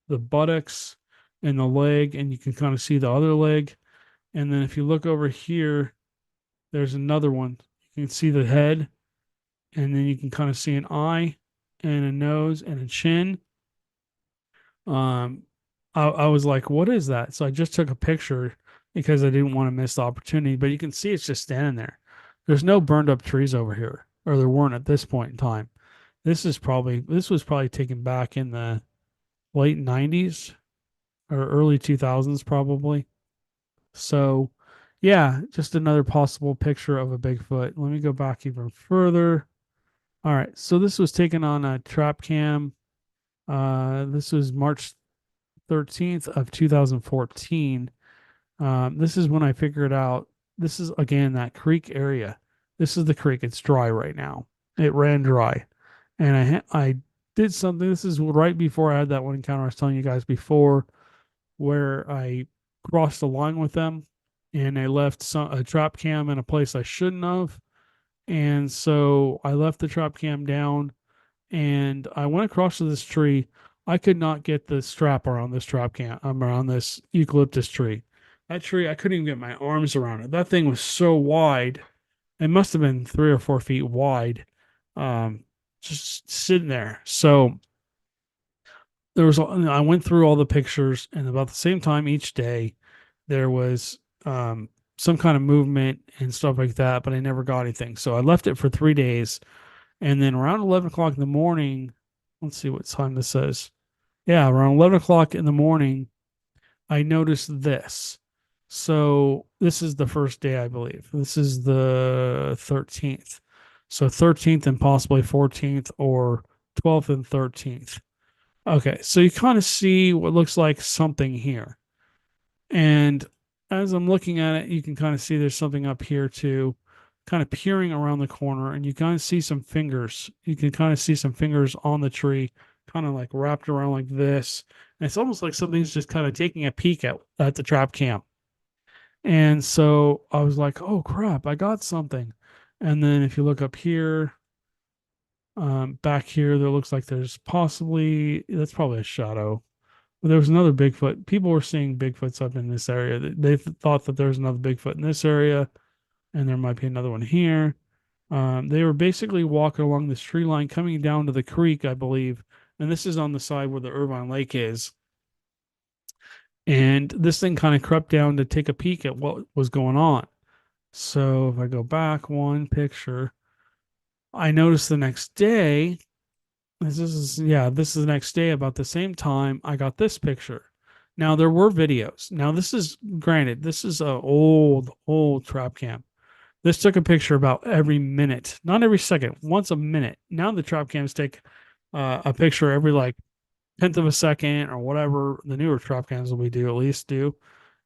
the buttocks and the leg, and you can kind of see the other leg. And then if you look over here, there's another one. You can see the head, and then you can kind of see an eye and a nose and a chin. I was like, what is that? So I just took a picture because I didn't want to miss the opportunity. But you can see it's just standing there. There's no burned up trees over here, or there weren't at this point in time. This was probably taken back in the late 90s or early 2000s, probably. So, yeah, just another possible picture of a Bigfoot. Let me go back even further. All right, so this was taken on a trap cam. This was March 13th of 2014. This is when I figured out this is again that creek area. This is the creek. It's dry right now. It ran dry, and I did something. This is right before I had that one encounter I was telling you guys before, where I crossed the line with them, and I left a trap cam in a place I shouldn't have, and so I left the trap cam down, and I went across to this tree. I could not get the strap around this trap cam, around this eucalyptus tree. That tree, I couldn't even get my arms around it. That thing was so wide. It must have been 3 or 4 feet wide, just sitting there. So I went through all the pictures, and about the same time each day, there was some kind of movement and stuff like that, but I never got anything. So I left it for 3 days. And then around 11 o'clock in the morning, let's see what time this says. Yeah, around 11 o'clock in the morning, I noticed this. So this is the first day, I believe. This is the 13th. So 13th and possibly 14th, or 12th and 13th. Okay, so you kind of see what looks like something here. And as I'm looking at it, you can kind of see there's something up here too, kind of peering around the corner, and you kind of see some fingers. You can kind of see some fingers on the tree, kind of like wrapped around like this. And it's almost like something's just kind of taking a peek at the trap cam. And so I was like, oh crap, I got something. And then if you look up here, back here, there looks like that's probably a shadow. But there was another Bigfoot. People were seeing Bigfoots up in this area. They thought that there was another Bigfoot in this area, and there might be another one here. They were basically walking along this tree line coming down to the creek, I believe. And this is on the side where the Irvine Lake is. And this thing kind of crept down to take a peek at what was going on. So if I go back one picture, I noticed the next day, this is the next day about the same time I got this picture. Now there were videos. Now this is granted, this is a old trap cam. This took a picture about every minute, not every second, once a minute. Now the trap cams take a picture every like tenth of a second or whatever the newer trap cams will be do at least do.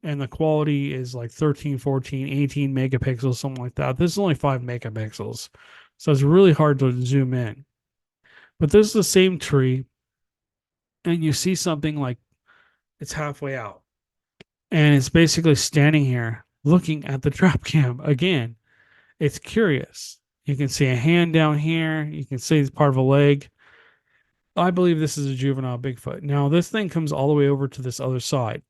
And the quality is like 13, 14, 18 megapixels, something like that. This is only 5 megapixels. So it's really hard to zoom in. But this is the same tree, and you see something like it's halfway out. And it's basically standing here looking at the trap cam again. It's curious. You can see a hand down here. You can see it's part of a leg. I believe this is a juvenile Bigfoot. Now, this thing comes all the way over to this other side.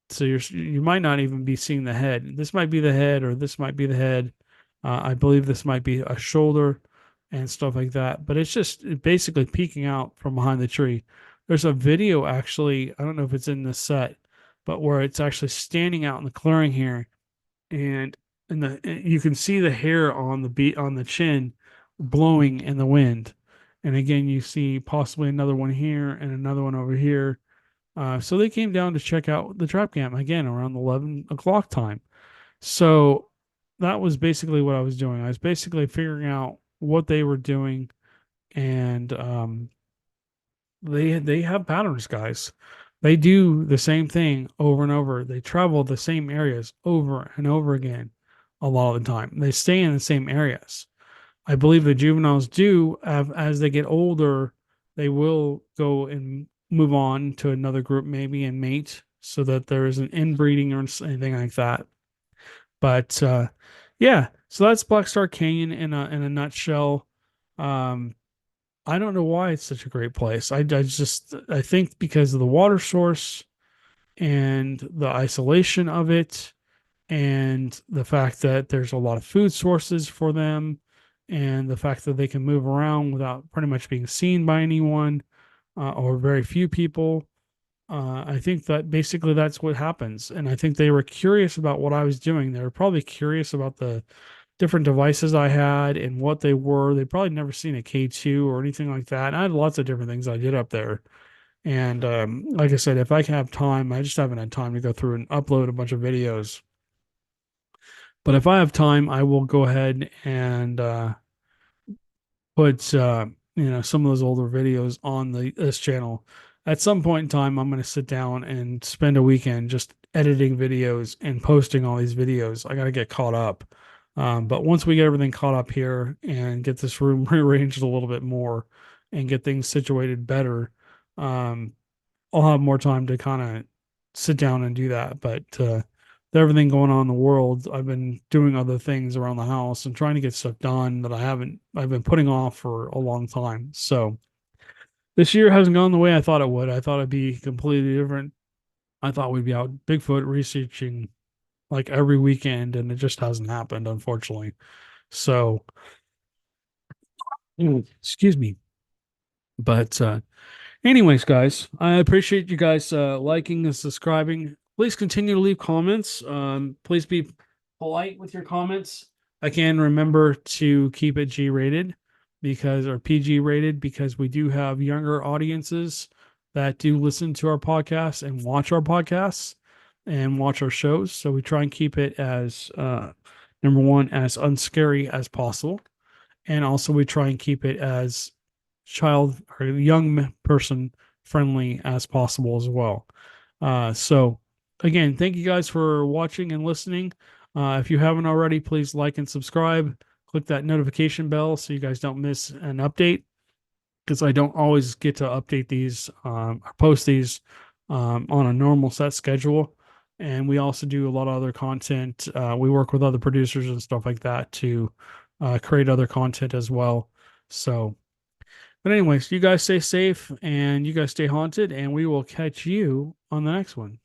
So you might not even be seeing the head. This might be the head, or this might be the head. I believe this might be a shoulder and stuff like that. But it's just basically peeking out from behind the tree. There's a video actually. I don't know if it's in this set, but where it's actually standing out in the clearing here, and you can see the hair on the chin blowing in the wind. And again, you see possibly another one here and another one over here. So they came down to check out the trap cam again around 11 o'clock time. So that was basically what I was doing. I was basically figuring out what they were doing, and they have patterns, guys. They do the same thing over and over. They travel the same areas over and over again a lot of the time. They stay in the same areas. I believe the juveniles do have, as they get older, they will go and move on to another group maybe and mate so that there isn't inbreeding or anything like that. But yeah, so that's Black Star Canyon in a nutshell. Um, I don't know why it's such a great place. I think because of the water source and the isolation of it, and the fact that there's a lot of food sources for them, and the fact that they can move around without pretty much being seen by anyone, or very few people. I think that basically that's what happens. And I think they were curious about what I was doing. They were probably curious about the different devices I had and what they were. They probably never seen a K2 or anything like that. I had lots of different things I did up there. And like I said, if I can have time, I just haven't had time to go through and upload a bunch of videos. But if I have time, I will go ahead and put some of those older videos on this channel. At some point in time, I'm going to sit down and spend a weekend just editing videos and posting all these videos. I got to get caught up. But once we get everything caught up here and get this room rearranged a little bit more and get things situated better, I'll have more time to kind of sit down and do that. But with everything going on in the world, I've been doing other things around the house and trying to get stuff done that I've been putting off for a long time. So this year hasn't gone the way I thought it would. I thought it'd be completely different. I thought we'd be out Bigfoot researching like every weekend, and it just hasn't happened, unfortunately. So, excuse me. But anyways, guys, I appreciate you guys liking and subscribing. Please continue to leave comments. Please be polite with your comments. Again, remember to keep it G rated or PG rated, because we do have younger audiences that do listen to our podcasts and watch our podcasts and watch our shows. So we try and keep it as number one, as unscary as possible. And also we try and keep it as child or young person friendly as possible as well. So again, thank you guys for watching and listening. If you haven't already, please like and subscribe. Click that notification bell so you guys don't miss an update, because I don't always get to update these or post these on a normal set schedule. And we also do a lot of other content. We work with other producers and stuff like that to create other content as well. So, but anyways, you guys stay safe and you guys stay haunted, and we will catch you on the next one.